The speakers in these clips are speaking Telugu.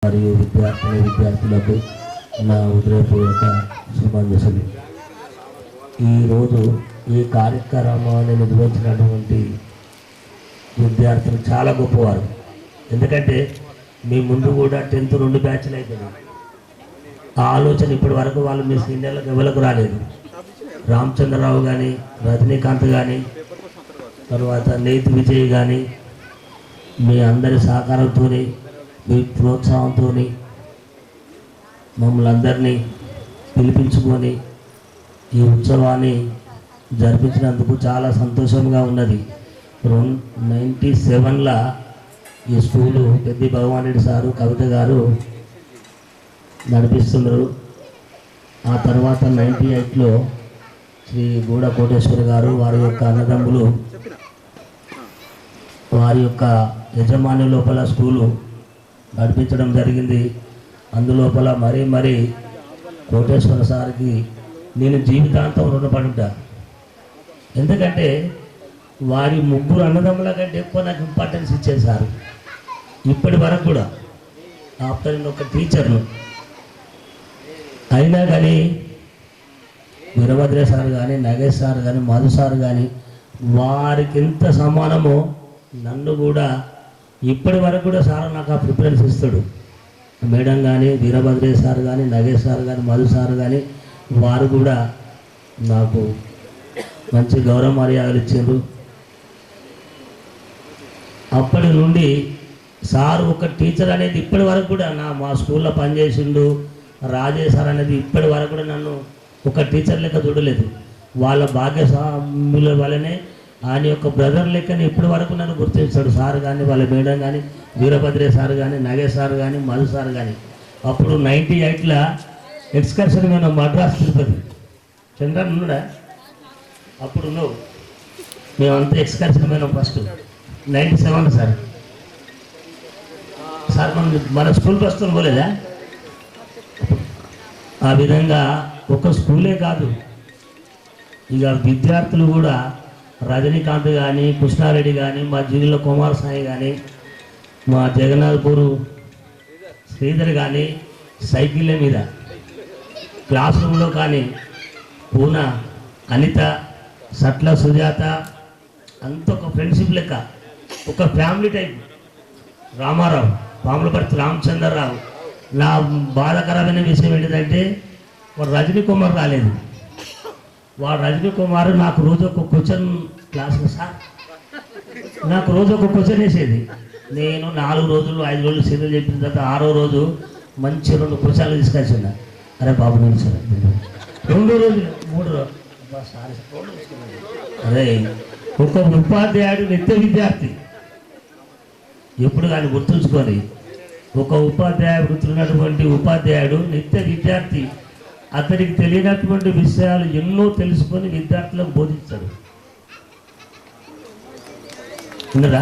మరియు విద్యార్థులకు నా హృదయపూర్వక శుభాకాంక్షలు. ఈరోజు ఈ కార్యక్రమాన్ని నిర్వహించినటువంటి విద్యార్థులు చాలా గొప్పవారు. ఎందుకంటే మీ ముందు కూడా 10th 2 బ్యాచ్లు అయిపోయినాయి. ఆ ఆలోచన ఇప్పటి వరకు వాళ్ళు మీ సీనియర్లకు ఎవరికి రాలేదు. రామచంద్రరావు కానీ, రజనీకాంత్ కానీ, తర్వాత నేతి విజయ్ కానీ, మీ అందరి సహకారంతో, మీ ప్రోత్సాహంతో మమ్మల్ని అందరినీ పిలిపించుకొని ఈ ఉత్సవాన్ని జరిపించినందుకు చాలా సంతోషంగా ఉన్నది. 97లో ఈ స్కూలు పెద్ది భగవాన్ రెడ్డి సారు, కవిత గారు నడిపిస్తున్నారు. ఆ తర్వాత 98లో శ్రీ గూడ కోటేశ్వర గారు, వారి యొక్క అన్నదమ్ములు, వారి యొక్క యజమాని లోపల స్కూలు నడిపించడం జరిగింది. అందులోపల మరీ కోటేశ్వర సార్కి నేను జీవితాంతం రుణపడి ఉంటా. ఎందుకంటే వారి ముగ్గురు అన్నదమ్ముల కంటే ఎక్కువ నాకు ఇంపార్టెన్స్ ఇచ్చేది సార్. ఇప్పటి వరకు కూడా ఆఫ్టర్ నేను ఒక టీచర్ను అయినా కానీ వీరభద్ర సార్ కానీ, నగేష్ సార్ కానీ, మధు సార్ కానీ వారికి ఎంత సమానమో నన్ను కూడా ఇప్పటి వరకు కూడా సార్ నాకు ఆ ప్రిఫరెన్స్ ఇస్తాడు. మేడం కానీ, వీరభద్ర సార్ కానీ, నగేష్ సార్ కానీ, మధు సార్ కానీ వారు కూడా నాకు మంచి గౌరవ మర్యాదలు ఇచ్చారు. అప్పటి నుండి సార్ ఒక టీచర్ అనేది ఇప్పటి వరకు కూడా మా స్కూల్లో పనిచేసిండు. రాజేష్ సార్ అనేది ఇప్పటి వరకు కూడా నన్ను ఒక టీచర్ లెక్క చూడలేదు. వాళ్ళ భాగ్యస్వాముల వల్లనే ఆయన యొక్క బ్రదర్ లెక్కని ఇప్పటి వరకు నన్ను గుర్తించాడు. సార్ కానీ, వాళ్ళ మేడం కానీ, వీరభద్రే సార్ కానీ, నగేష్ సార్ కానీ, మధు సార్ కానీ. అప్పుడు 98లో ఎక్స్కర్షన్ మీద మద్రాస్ తిరుపతి చంద్రన్ ఉన్నాడా అప్పుడు నువ్వు మేమంతా ఎక్స్కర్షన్ మీద ఫస్ట్ 97 సార్. సార్ మన స్కూల్ ప్రస్తుతం పోలేదా? ఆ విధంగా ఒక స్కూలే కాదు, ఇక విద్యార్థులు కూడా రజనీకాంత్ కానీ, కృష్ణారెడ్డి కానీ, మా జిల్లా కుమారస్వామి కానీ, మా జగన్నాథపూర్ శ్రీధర్ కానీ సైకిళ్ళ మీద క్లాస్ రూమ్లో కానీ పూన అనిత, సట్ల సుజాత అంత ఒక ఫ్రెండ్షిప్ లెక్క, ఒక ఫ్యామిలీ టైప్. రామారావు, పాములపర్తి రామచంద్రరావు. నా బాధాకరమైన విషయం ఏంటిదంటే వాడు రజనీ కుమార్ రాలేదు. వాడు రజనీ కుమార్ నాకు రోజు ఒక క్వశ్చన్ క్లాసులో సార్ నాకు రోజు ఒక క్వశ్చన్ వేసేది. నేను 4 రోజులు 5 రోజులు సీరియల్ చెప్పిన తర్వాత 6వ రోజు మంచి 2 క్వశ్చన్లు తీసుకొచ్చిందా. అరే బాబు నేను సార్ 2 రోజులు 3 రోజులు అరే ఒక ఉపాధ్యాయుడు నిత్య విద్యార్థి ఎప్పుడు కానీ గుర్తుంచుకొని, ఒక వృత్తున్నటువంటి ఉపాధ్యాయుడు నిత్య విద్యార్థి. అతనికి తెలియనటువంటి విషయాలు ఎన్నో తెలుసుకొని విద్యార్థులకు బోధిస్తాడు. విన్నరా?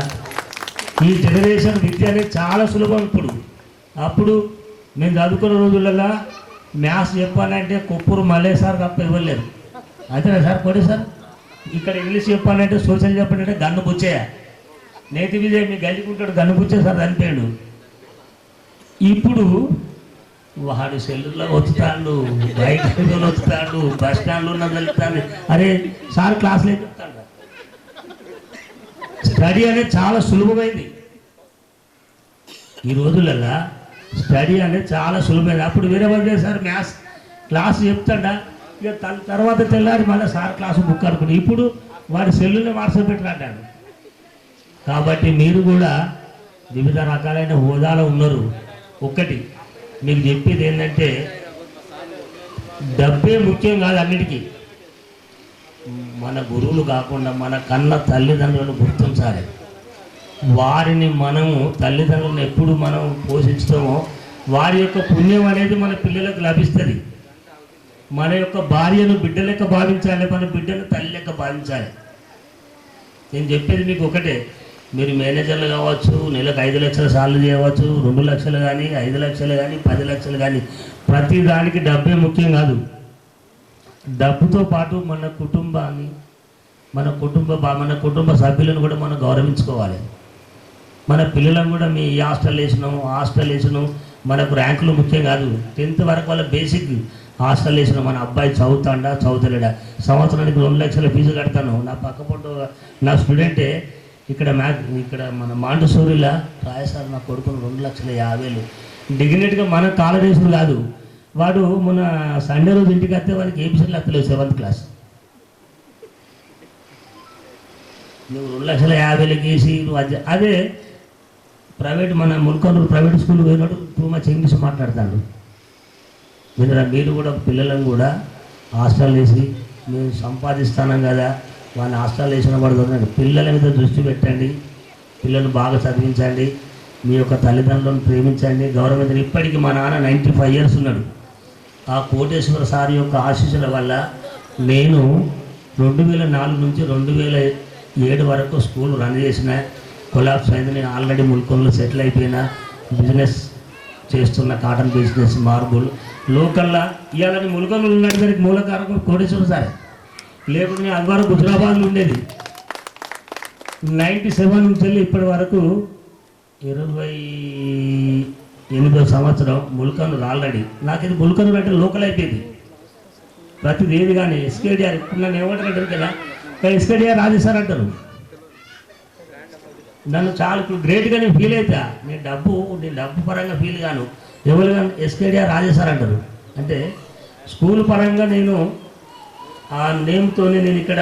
ఈ జనరేషన్ విద్య అనేది చాలా సులభం. అప్పుడు మేము చదువుకున్న రోజులలో మ్యాథ్స్ చెప్పాలంటే కొప్పూరు మల్లే సార్ తప్ప ఇవ్వలేదు. అంతేనా సార్? కొడే సార్ ఇక్కడ ఇంగ్లీష్ చెప్పాలంటే, సోషల్ చెప్పాలంటే గన్ను బుచ్చేయ. నేతి విజయ్ మీ గల్లికుంటాడు, గన్ను బుచ్చే సార్ చనిపోయాడు. ఇప్పుడు వాడు సెల్లులో వచ్చుతాడు, బయట వచ్చుతాడు, బస్ స్టాండ్లో ఉన్న వెళ్తాడు. అరే సార్ క్లాసులో చెప్తాడు. స్టడీ అనేది చాలా సులభమైంది. ఈ రోజులలో స్టడీ అనేది చాలా సులభమైంది. అప్పుడు వీరభద్ర సార్ మ్యాథ్స్ క్లాస్ చెప్తాడా, ఇక తర్వాత తెల్లారి మళ్ళీ సార్ క్లాసు బుక్ అనుకుని ఇప్పుడు వాడి సెల్లునే వాట్సాప్ పెట్టినట్టాడు. కాబట్టి మీరు కూడా వివిధ రకాలైన హోదాలో ఉన్నారు. ఒకటి మీకు చెప్పేది ఏంటంటే డబ్బే ముఖ్యం కాదు అన్నిటికీ. మన గురువులు కాకుండా మన కన్న తల్లిదండ్రులను గుర్తించాలి. వారిని మనము తల్లిదండ్రులను ఎప్పుడు మనం పోషించుతామో వారి యొక్క పుణ్యం అనేది మన పిల్లలకు లభిస్తుంది. మన యొక్క భార్యను బిడ్డ లెక్క భావించాలి, మన బిడ్డను తల్లి లెక్క భావించాలి. నేను చెప్పేది మీకు ఒకటే, మీరు మేనేజర్లు కావచ్చు, నెలకు 5 లక్షల సార్లు చేయవచ్చు, 2 లక్షలు కానీ, 5 లక్షలు కానీ, 10 లక్షలు కానీ, ప్రతి దానికి డబ్బే ముఖ్యం కాదు. డబ్బుతో పాటు మన కుటుంబాన్ని, మన కుటుంబ సభ్యులను కూడా మనం గౌరవించుకోవాలి. మన పిల్లలను కూడా మీ హాస్టల్ వేసినాం మనకు ర్యాంకులు ముఖ్యం కాదు. 10th వరకు వాళ్ళ బేసిక్ హాస్టల్ వేసిన మన అబ్బాయి చదువుతాడా చదువుతలేడా, సంవత్సరానికి 2 లక్షల ఫీజు కడతాను. నా పక్కపొట్టు నా స్టూడెంటే ఇక్కడ ఇక్కడ మన మాంటసూరిలో రాయసారు నా కొడుకును 2,50,000 డిగ్నిటీగా మన కాలరేసులు కాదు. వాడు మన సండే రోజు ఇంటికి వస్తే వాడికి ఏబిసిడీలు వస్తలేవు 7th క్లాస్. నువ్వు 2,50,000 వేసి నువ్వు అదే ప్రైవేట్ మన ముల్కనూరు ప్రైవేట్ స్కూల్ పోయినాడు టూ మచ్ ఇంగ్లీష్ మాట్లాడతాడు. మీరు కూడా పిల్లలను కూడా హాస్టల్ వేసి మేము సంపాదిస్తున్నాం కదా వాళ్ళని హాస్టల్ వేసిన పడుతుంది. పిల్లల మీద దృష్టి పెట్టండి, పిల్లలు బాగా చదివించండి, మీ యొక్క తల్లిదండ్రులను ప్రేమించండి, గౌరవించండి. ఇప్పటికీ మా నాన్న 95 years ఉన్నాడు. ఆ కోటేశ్వర సార్ యొక్క ఆశీస్సుల వల్ల నేను 2004 నుంచి 2007 వరకు స్కూల్ రన్ చేసిన. కొలాప్స్ అయింది. నేను ఆల్రెడీ ముల్కొండలో సెటిల్ అయిపోయినా, బిజినెస్ చేస్తున్న, కాటన్ బిజినెస్, మార్బుల్ లోకల్లా. ఇవాళ నేను ముల్కొండలో ఉన్నటువంటి మూల కారకం కోటేశ్వర సార్. లేకపోతే నేను అది వరకు హుజరాబాద్లో ఉండేది. 97 నుంచి వెళ్ళి ఇప్పటి వరకు 28వ సంవత్సరం ముల్కనూరు ఆల్రెడీ. నాకు ఇది ముల్కనూరు అంటే లోకల్ అయిపోయింది. ప్రతిది ఏది కానీ ఎస్కేడిఆర్ ఇప్పుడు నన్ను ఏమంటారు కదా, ఎస్కేడిఆర్ రాజేశారు అంటారు. నన్ను చాలా గ్రేట్గా నేను ఫీల్ అవుతా. నేను డబ్బు పరంగా ఫీల్ గాను. ఎవరు కానీ ఎస్కేడిఆర్ రాజేశారు అంటారు. అంటే స్కూల్ పరంగా నేను ఆ నేమ్తోనే నేను ఇక్కడ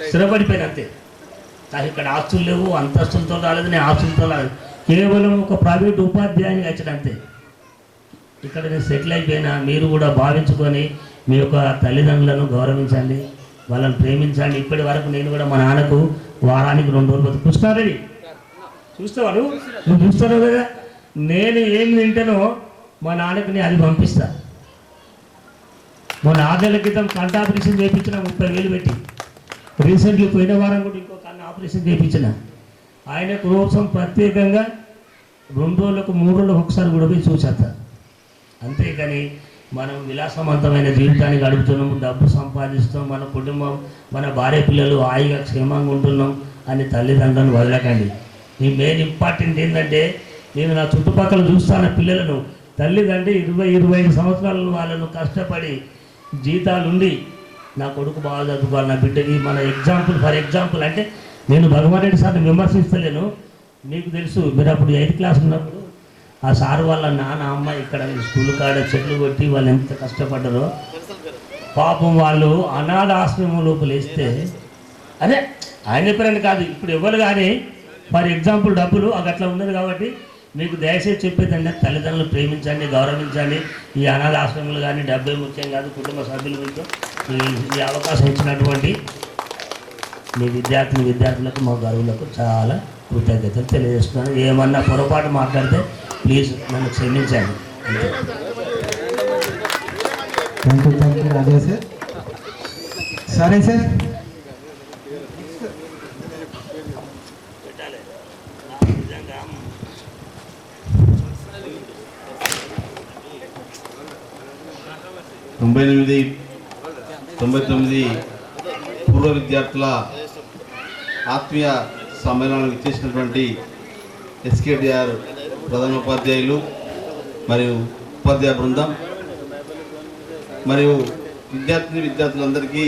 స్థిరపడిపోయాను అంతే. నాకు ఇక్కడ ఆస్తులు లేవు, అంతస్తులతో రాలేదు, నేను ఆస్తులతో రాలేదు. కేవలం ఒక ప్రైవేట్ ఉపాధ్యాయుని వచ్చాను అంతే. ఇక్కడ నేను సెటిల్ అయిపోయినా. మీరు కూడా భావించుకొని మీ యొక్క తల్లిదండ్రులను గౌరవించండి, వాళ్ళని ప్రేమించండి. ఇప్పటి వరకు నేను కూడా మా నాన్నకు వారానికి 2 రోజులు కృష్ణారెడ్డి చూస్తావాడు, నువ్వు చూస్తావు కదా, నేను ఏం తింటానో మా నాన్నకి నేను అది పంపిస్తా. మొన్న 6 నెలల క్రితం కంట ఆపరేషన్ చేయించిన 30,000 పెట్టి. రీసెంట్లీ పోయిన వారం కూడా ఇంకో కన్ను ఆపరేషన్ చేయించిన. ఆయన కోసం ప్రత్యేకంగా 2 రోజులకు 3 రోజులకు ఒకసారి కూడా పోయి చూసేస్తా. అంతేకాని మనం విలాసవంతమైన జీవితాన్ని గడుపుతున్నాం, డబ్బు సంపాదిస్తాం, మన కుటుంబం, మన భార్య పిల్లలు హాయిగా క్షేమంగా ఉంటున్నాం అని తల్లిదండ్రులను వదలకండి. ఈ మెయిన్ ఇంపార్టెంట్ ఏంటంటే, నేను నా చుట్టుపక్కల చూస్తాను పిల్లలను, తల్లిదండ్రి 20-25 సంవత్సరాలు వాళ్ళను కష్టపడి జీతాలుండి నా కొడుకు బాగా చదువుకోవాలి, నా బిడ్డకి మన ఫర్ ఎగ్జాంపుల్ అంటే నేను భగవాన్ రెడ్డి సార్ని విమర్శిస్తలేను. మీకు తెలుసు, మీరు అప్పుడు 8th క్లాస్ ఉన్నప్పుడు ఆ సార్ వాళ్ళ నాన్న అమ్మ ఇక్కడ స్కూల్ కాడ చెట్లు కొట్టి వాళ్ళు ఎంత కష్టపడ్డారో పాపం. వాళ్ళు అనాథ ఆశ్రమం లోపల వేస్తే అదే ఆయన చెప్పారని కాదు, ఇప్పుడు ఎవరు కానీ ఫర్ ఎగ్జాంపుల్ డబ్బులు అది అట్లా ఉన్నది. కాబట్టి మీకు దయచేసి చెప్పేదండి, తల్లిదండ్రులు ప్రేమించండి, గౌరవించండి. ఈ అనాథ ఆశ్రమాలు కానీ డబ్బే ముఖ్యం కాదు, కుటుంబ సభ్యుల గురించి ఈ అవకాశం ఇచ్చినటువంటి మీ విద్యార్థులకు మా గౌరవులకు చాలా కృతజ్ఞతలు తెలియజేస్తున్నాను. ఏమన్నా పొరపాటు మాట్లాడితే ప్లీజ్ నన్ను క్షమించండి. థ్యాంక్ యూ అదే సార్. సరే సార్, తొంభై 99 పూర్వ విద్యార్థుల ఆత్మీయ సమ్మేళనానికి ఇచ్చేసినటువంటి ఎస్కేడిఆర్ ప్రధాన ఉపాధ్యాయులు మరియు ఉపాధ్యాయ బృందం మరియు విద్యార్థులందరికీ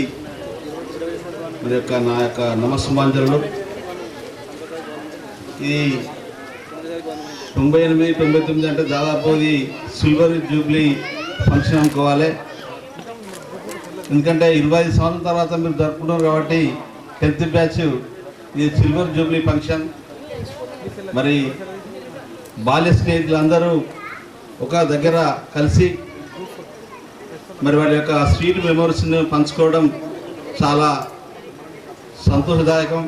నా యొక్క నమస్సుమాంజలు. ఇది 98-99 అంటే దాదాపు ఇది సిల్వర్ జూబ్లీ ఫంక్షన్ అనుకోవాలి. ఎందుకంటే 25 సంవత్సరాల తర్వాత మీరు జరుపుకున్నారు కాబట్టి 10th బ్యాచ్ ఇది సిల్వర్ జూబ్లీ ఫంక్షన్. మరి బాల్య స్నేహితులందరూ ఒక దగ్గర కలిసి మరి వారి యొక్క స్వీట్ మెమోరీస్ని పంచుకోవడం చాలా సంతోషదాయకం.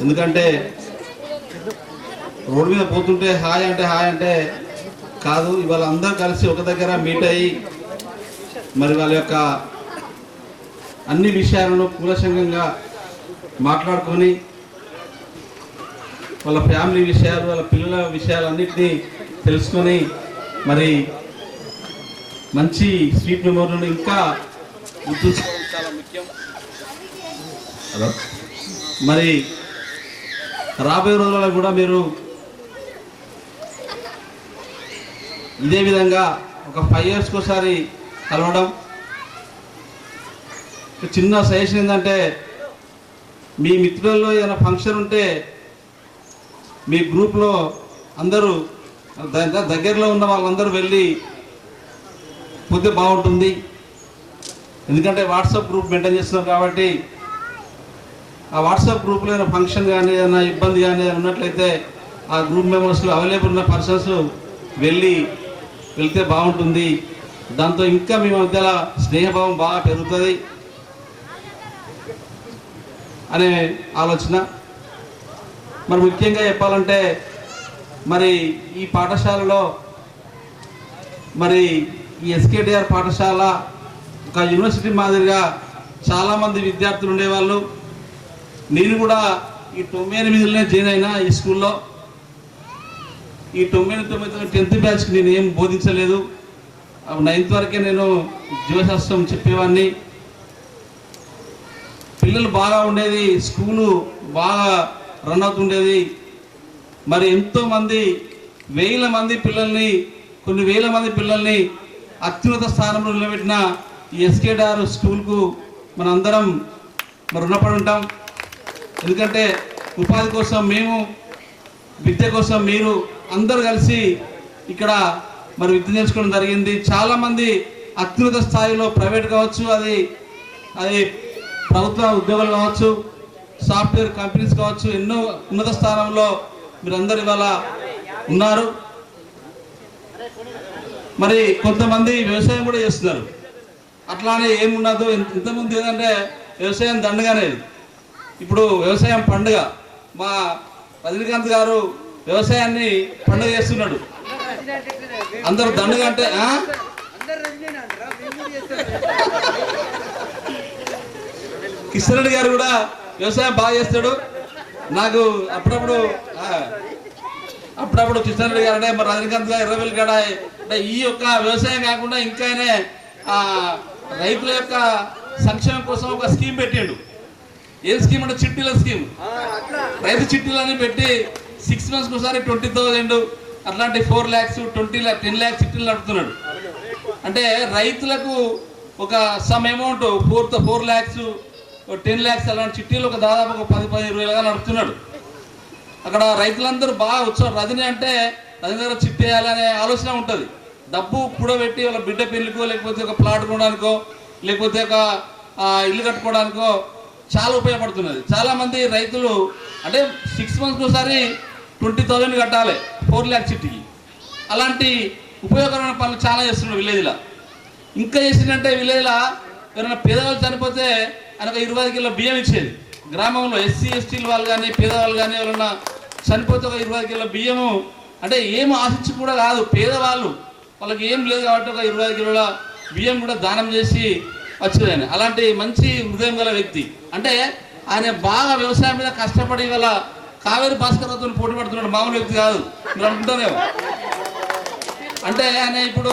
ఎందుకంటే రోడ్డు మీద పోతుంటే హాయ్ అంటే కాదు, ఇవాళ అందరూ కలిసి ఒక దగ్గర మీట్ అయ్యి మరి వాళ్ళ యొక్క అన్ని విషయాలను కూలసంగంగా మాట్లాడుకొని వాళ్ళ ఫ్యామిలీ విషయాలు, వాళ్ళ పిల్లల విషయాలన్నింటినీ తెలుసుకొని మరి మంచి స్వీట్ మెమోరీలను ఇంకా గుర్తుంచుకోవడం చాలా ముఖ్యం. మరి రాబోయే రోజులలో కూడా మీరు ఇదే విధంగా ఒక 5 ఇయర్స్కి ఒకసారి కలవడం. చిన్న సజెషన్ ఏంటంటే, మీ మిత్రులలో ఏదైనా ఫంక్షన్ ఉంటే మీ గ్రూప్లో అందరూ దగ్గరలో ఉన్న వాళ్ళందరూ వెళ్ళి పోతే బాగుంటుంది. ఎందుకంటే వాట్సాప్ గ్రూప్ మెయింటైన్ చేస్తున్నాం కాబట్టి ఆ వాట్సాప్ గ్రూప్లో ఏదైనా ఫంక్షన్ కానీ ఏదైనా ఇబ్బంది కానీ ఉన్నట్లయితే ఆ గ్రూప్ మెంబర్స్లో అవైలబుల్ ఉన్న పర్సన్స్ వెళ్తే బాగుంటుంది. దాంతో ఇంకా మీ మధ్యలో స్నేహభావం బాగా పెరుగుతుంది అనే ఆలోచన. మరి ముఖ్యంగా చెప్పాలంటే, మరి ఈ పాఠశాలలో మరి ఈ ఎస్కేటిఆర్ పాఠశాల ఒక యూనివర్సిటీ మాదిరిగా చాలామంది విద్యార్థులు ఉండేవాళ్ళు. నేను కూడా ఈ 98లోనే జాయిన్ అయినా ఈ స్కూల్లో. ఈ 99 10th బ్యాచ్కి నేను ఏం బోధించలేదు. 9th వరకే నేను జీవశాస్త్రం చెప్పేవాడిని. పిల్లలు బాగా ఉండేది, స్కూలు బాగా రన్ అవుతుండేది. మరి ఎంతోమంది కొన్ని వేల మంది పిల్లల్ని అత్యున్నత స్థానంలో నిలబెట్టిన ఈ ఎస్కేటిఆర్ స్కూల్కు మనందరం మరి రుణపడి ఉంటాం. ఎందుకంటే ఉపాధి కోసం మేము, విద్య కోసం మీరు అందరూ కలిసి ఇక్కడ మరి విద్య నేర్చుకోవడం జరిగింది. చాలామంది అత్యున్నత స్థాయిలో ప్రైవేట్ కావచ్చు, అది ప్రభుత్వ ఉద్యోగాలు కావచ్చు, సాఫ్ట్వేర్ కంపెనీస్ కావచ్చు, ఎన్నో ఉన్నత స్థానంలో మీరందరూ ఇవాళ ఉన్నారు. మరి కొంతమంది వ్యవసాయం కూడా చేస్తున్నారు. అట్లానే ఏమున్నదో ఇంతకుముందు ఏంటంటే వ్యవసాయం దండగానే, ఇప్పుడు వ్యవసాయం పండుగ. మా రజనీకాంత్ గారు వ్యవసాయాన్ని పండుగ చేస్తున్నాడు. అందరూ దండగా అంటే కిషన్ రెడ్డి గారు కూడా వ్యవసాయం బాగా చేస్తాడు. నాకు అప్పుడప్పుడు కిషన్ రెడ్డి గారు అంటే మరి రజనీకాంత్ గారు ఎర్రవెల్లి గడ అంటే ఈ యొక్క వ్యవసాయం కాకుండా ఇంకా రైతుల యొక్క సంక్షేమం కోసం ఒక స్కీమ్ పెట్టాడు. ఏం స్కీమ్ అంటే చిట్టీల స్కీమ్. రైతు చిట్టీలని పెట్టి 6 monthsకి ఒకసారి 20,000 అట్లాంటి 4 lakhs 10 lakhs చిట్టీలు నడుపుతున్నాడు. అంటే రైతులకు ఒక సమ్ అమౌంట్ 4 lakhs 10 lakhs అలాంటి చిట్టీలు ఒక దాదాపు ఒక 10-20 నడుపుతున్నాడు. అక్కడ రైతులందరూ బాగా ఉత్సవం. రజనీ అంటే రజనీ దగ్గర చిట్టేయాలనే ఆలోచన ఉంటుంది. డబ్బు కూడబెట్టి వాళ్ళ బిడ్డ పెళ్లికో, లేకపోతే ఒక ప్లాట్ కొనడానికో, లేకపోతే ఒక ఇల్లు కట్టుకోవడానికో చాలా ఉపయోగపడుతున్నది. చాలామంది రైతులు అంటే 6 monthsకి ఒకసారి 20,000 కట్టాలి 4 lakhs చిట్టికి. అలాంటి ఉపయోగకరమైన పనులు చాలా చేస్తున్నాడు విలేజ్లో. ఇంకా చేసిందంటే విలేజ్లో ఎవరైనా పేదవాళ్ళు చనిపోతే ఆయనకు 20 కిలో బియ్యం ఇచ్చేది. గ్రామంలో SC ST వాళ్ళు కానీ పేదవాళ్ళు కానీ ఎవరైనా చనిపోతే ఒక 20 కిలో బియ్యము. అంటే ఏం ఆశించి కూడా కాదు, పేదవాళ్ళు వాళ్ళకి ఏం లేదు కాబట్టి ఒక 20 కిలోల బియ్యం కూడా దానం చేసి వచ్చేది ఆయన. అలాంటి మంచి హృదయం గల వ్యక్తి. అంటే ఆయన బాగా వ్యవసాయం మీద కష్టపడి ఇవాళ కావేరి భాస్కర్తో పోటీ పడుతున్నాడు. మామూలు వ్యక్తి కాదు, మీరు అనుకుంటారేమో. అంటే ఆయన ఇప్పుడు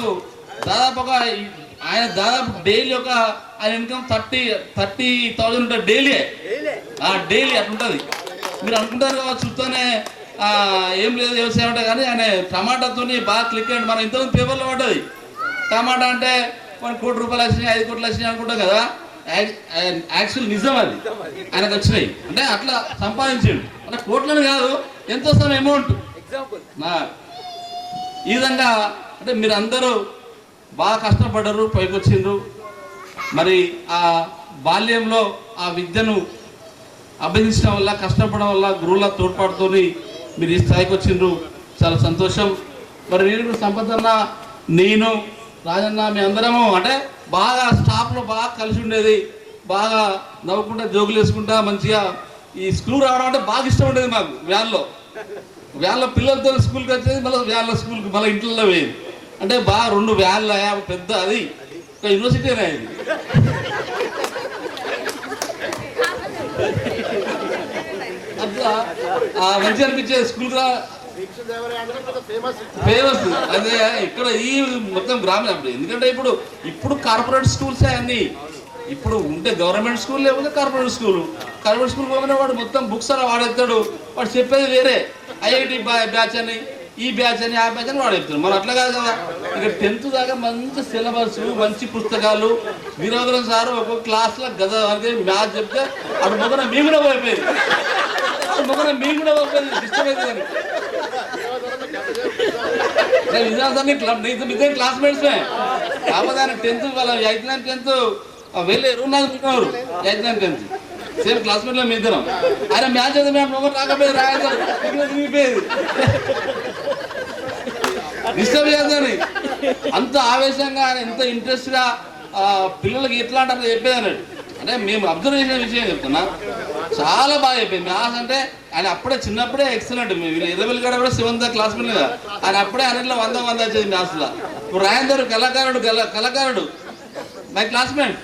దాదాపుగా డైలీ ఆయన ఇన్కమ్ 30,000 ఉంటుంది డైలీ అట్లుంటుంది. మీరు అనుకుంటారు కావచ్చు చూస్తూనే ఏం లేదు వ్యవసాయం అంటే, కానీ ఆయన టమాటాతో బాగా క్లిక్ అయ్యండి. మనం ఇంతకుముందు పేపర్లో పడ్డది. టమాటా అంటే మన 1 కోటి రూపాయలు వచ్చినాయి, 5 కోట్లు వచ్చినాయి అనుకుంటాం కదా. యాక్చువల్ నిజం అది ఆయనకు వచ్చినాయి. అంటే అట్లా సంపాదించాడు. అంటే కోట్లని కాదు, ఎంత వస్తాం అమౌంట్. ఈ విధంగా అంటే మీరు అందరూ బాగా కష్టపడ్డారు, పైకి వచ్చిండ్రు. మరి ఆ బాల్యంలో ఆ విద్యను అభ్యసించడం వల్ల, కష్టపడడం వల్ల, గురువుల తోడ్పాటుతో మీరు ఈ స్థాయికి వచ్చిండ్రు. చాలా సంతోషం. మరి నేను సంపదన్న, నేను రాజన్న, మీ అందరము అంటే బాగా స్టాఫ్లో బాగా కలిసి ఉండేది. బాగా నవ్వుకుంటా, జోకులు వేసుకుంటా మంచిగా ఈ స్కూల్ రావడం అంటే బాగా ఇష్టం ఉండేది మాకు. వ్యాన్లో పిల్లలతో స్కూల్కి వచ్చేది, మళ్ళీ వ్యాన్లో స్కూల్కి, మళ్ళీ ఇంట్లో పోయేది. అంటే బాగా 2 వ్యాన్లు పెద్ద, అది ఒక యూనివర్సిటీనే అది. అట్లా మంచిగా అనిపించేది స్కూల్ రా ఫేమస్. అదే ఇక్కడ ఈ మొత్తం గ్రామీణ. ఎందుకంటే ఇప్పుడు కార్పొరేట్ స్కూల్సే అన్ని. ఇప్పుడు ఉంటే గవర్నమెంట్ స్కూల్, లేకపోతే కార్పొరేట్ స్కూల్. కార్పొరేట్ స్కూల్ పోగానే వాడు మొత్తం బుక్స్ అలా వాడేస్తాడు, వాడు చెప్పేది వేరే. IIT బ్యాచ్ అని ఈ బ్యాచ్ అని ఆ బ్యాచ్ అని వాడు చెప్తున్నాడు. మనం అట్లా కాదు కదా. ఇక 10th దాకా మంచి సిలబస్, మంచి పుస్తకాలు. వీరభద్రం సార్ ఒక్కొక్క క్లాస్లో గద అంటే మ్యాథ్స్ చెప్తే అటు మొదన మీ కూడా పోయిపోయింది, అటు మొదన మీ కూడా పోయిపోయింది, డిస్టర్బ్ అవుతుంది. నిజం క్లాస్మేట్స్మే కాకపోతే ఆయన 10th వాళ్ళ 8th 9th 10th వెళ్ళి రూమ్ అనుకుంటున్నారు. 8th 9th 10th సేమ్ క్లాస్మేట్లో మీ ఇద్దరం. ఆయన మ్యాచ్ అయితే మేము ఒకరు రాకపోయేది, రాయలేదు, డిస్టర్బ్ చేద్దాని. అంత ఆవేశంగా ఆయన ఎంత ఇంట్రెస్ట్గా పిల్లలకి ఎట్లా అంటారు చెప్పేది అన్నాడు. అంటే మేము అబ్జర్వ్ చేసిన విషయం చెప్తున్నా, చాలా బాగా అయిపోయింది. మ్యాథ్స్ అంటే ఆయన అప్పుడే చిన్నప్పుడే ఎక్సలెంట్. వీళ్ళు ఇరవై కాడ కూడా 7th క్లాస్మేట్ కదా, ఆయన అప్పుడే అన్నింటిలో 100 వచ్చేది మ్యాథ్స్లో. ఇప్పుడు రాయందరు కళాకారుడు మై క్లాస్మేట్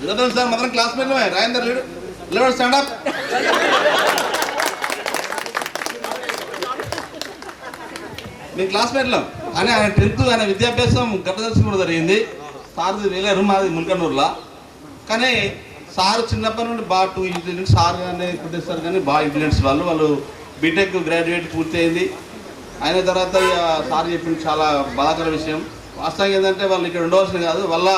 వీరభద్రం సార్ మాత్రం క్లాస్మేట్. రాయందర్ లేడు స్టాండప్. మీ క్లాస్మేట్లో అని ఆయన 10th ఆయన విద్యాభ్యాసం గట్టదర్శనం కూడా జరిగింది. సార్ది వెళ్ళారు మాది ముల్కనూరులో. కానీ సార్ చిన్నప్పటి నుండి బాగా 2 ఇంటెలిజెంట్ సార్ కానీ కుట్టేస్తారు కానీ బాగా ఇంటెలిజెంట్స్ వాళ్ళు బీటెక్ గ్రాడ్యుయేట్ పూర్తి అయింది. అయిన తర్వాత సార్ చెప్పింది చాలా బాధాకర విషయం. వాస్తవంగా ఏంటంటే వాళ్ళు ఇక్కడ ఉండవలసింది కాదు, వాళ్ళ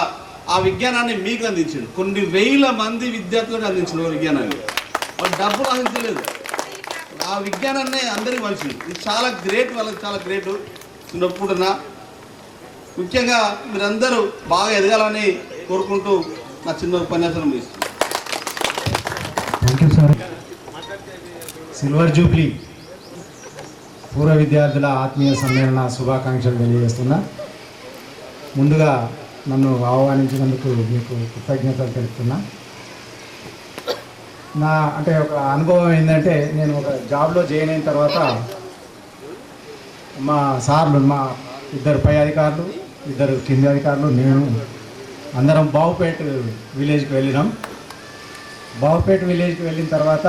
ఆ విజ్ఞానాన్ని మీకు అందించాడు. కొన్ని వేల మంది విద్యార్థులకు అందించిన విజ్ఞానాన్ని. వాళ్ళు డబ్బులు ఆశించలేదు, ఆ విజ్ఞానాన్ని అందరికీ మంచిది. ఇది చాలా గ్రేట్, వాళ్ళకి చాలా గ్రేట్. చిన్నప్పుడున్నా ముఖ్యంగా మీరందరూ బాగా ఎదగాలని కోరుకుంటూ నా చిన్న ఉపన్యాసం ముగిస్తున్నాను. Thank you sir. Silver Jubilee పూర్వ విద్యార్థుల ఆత్మీయ సమ్మేళన శుభాకాంక్షలు తెలియజేస్తున్నా. ముందుగా నన్ను ఆహ్వానించినందుకు మీకు కృతజ్ఞతలు తెలుపుతున్నా. నా అంటే ఒక అనుభవం ఏంటంటే, నేను ఒక జాబ్లో జాయిన్ అయిన తర్వాత మా సార్లు, మా 2 పై అధికారులు, 2 కింది అధికారులు, నేను అందరం బావుపేట విలేజ్కి వెళ్ళినాం. బావుపేట విలేజ్కి వెళ్ళిన తర్వాత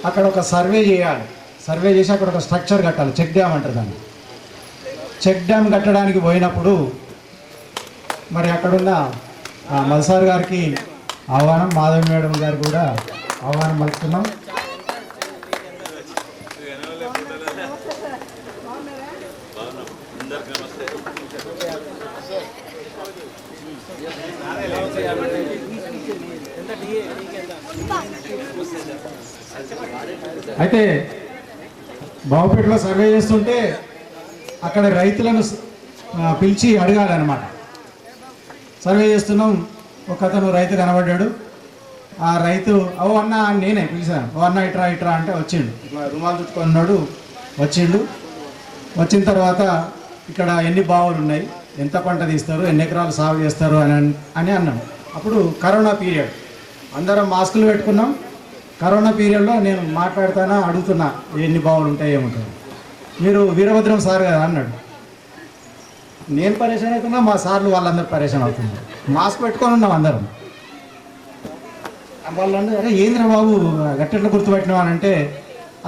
అక్కడ ఒక సర్వే చేయాలి. సర్వే చేసి అక్కడ ఒక స్ట్రక్చర్ కట్టాలి, చెక్ డ్యామ్ అంటారు దాన్ని. చెక్ డ్యామ్ కట్టడానికి పోయినప్పుడు మరి అక్కడున్న మల్సార్ గారికి ఆహ్వానం, మాధవి మేడం గారు కూడా ఆహ్వానం పలుకుతున్నాం. అయితే బావుపేటలో సర్వే చేస్తుంటే అక్కడ రైతులను పిలిచి అడగాలన్నమాట. సర్వే చేస్తున్నాం, ఒక అతను రైతు కనబడ్డాడు. ఆ రైతు ఓ అన్న నేనే పిలిచాను, ఓ అన్న ఇట్రా అంటే వచ్చిండు. ఇట్లా రుమాలు చుట్టుకున్నాడు, వచ్చిండు. వచ్చిన తర్వాత ఇక్కడ ఎన్ని బావులు ఉన్నాయి, ఎంత పంట తీస్తారు, ఎన్ని ఎకరాలు సాగు చేస్తారు అని అన్నాం. అప్పుడు కరోనా పీరియడ్, అందరం మాస్కులు పెట్టుకున్నాం. కరోనా పీరియడ్లో నేను మాట్లాడుతానా, అడుగుతున్నా ఎన్ని బావులు ఉంటాయి ఏముంటాయి. మీరు వీరభద్రం సార్ కదా అన్నాడు. నేను పరేషాన్ అవుతున్నా, మా సార్లు వాళ్ళందరూ పరేషాన్ అవుతున్నారు. మాస్క్ పెట్టుకొని ఉన్నాం అందరం. వాళ్ళు అన్నారు, అరే ఏంద్ర బాబు గట్టెట్లు గుర్తుపెట్టినావు అని అంటే,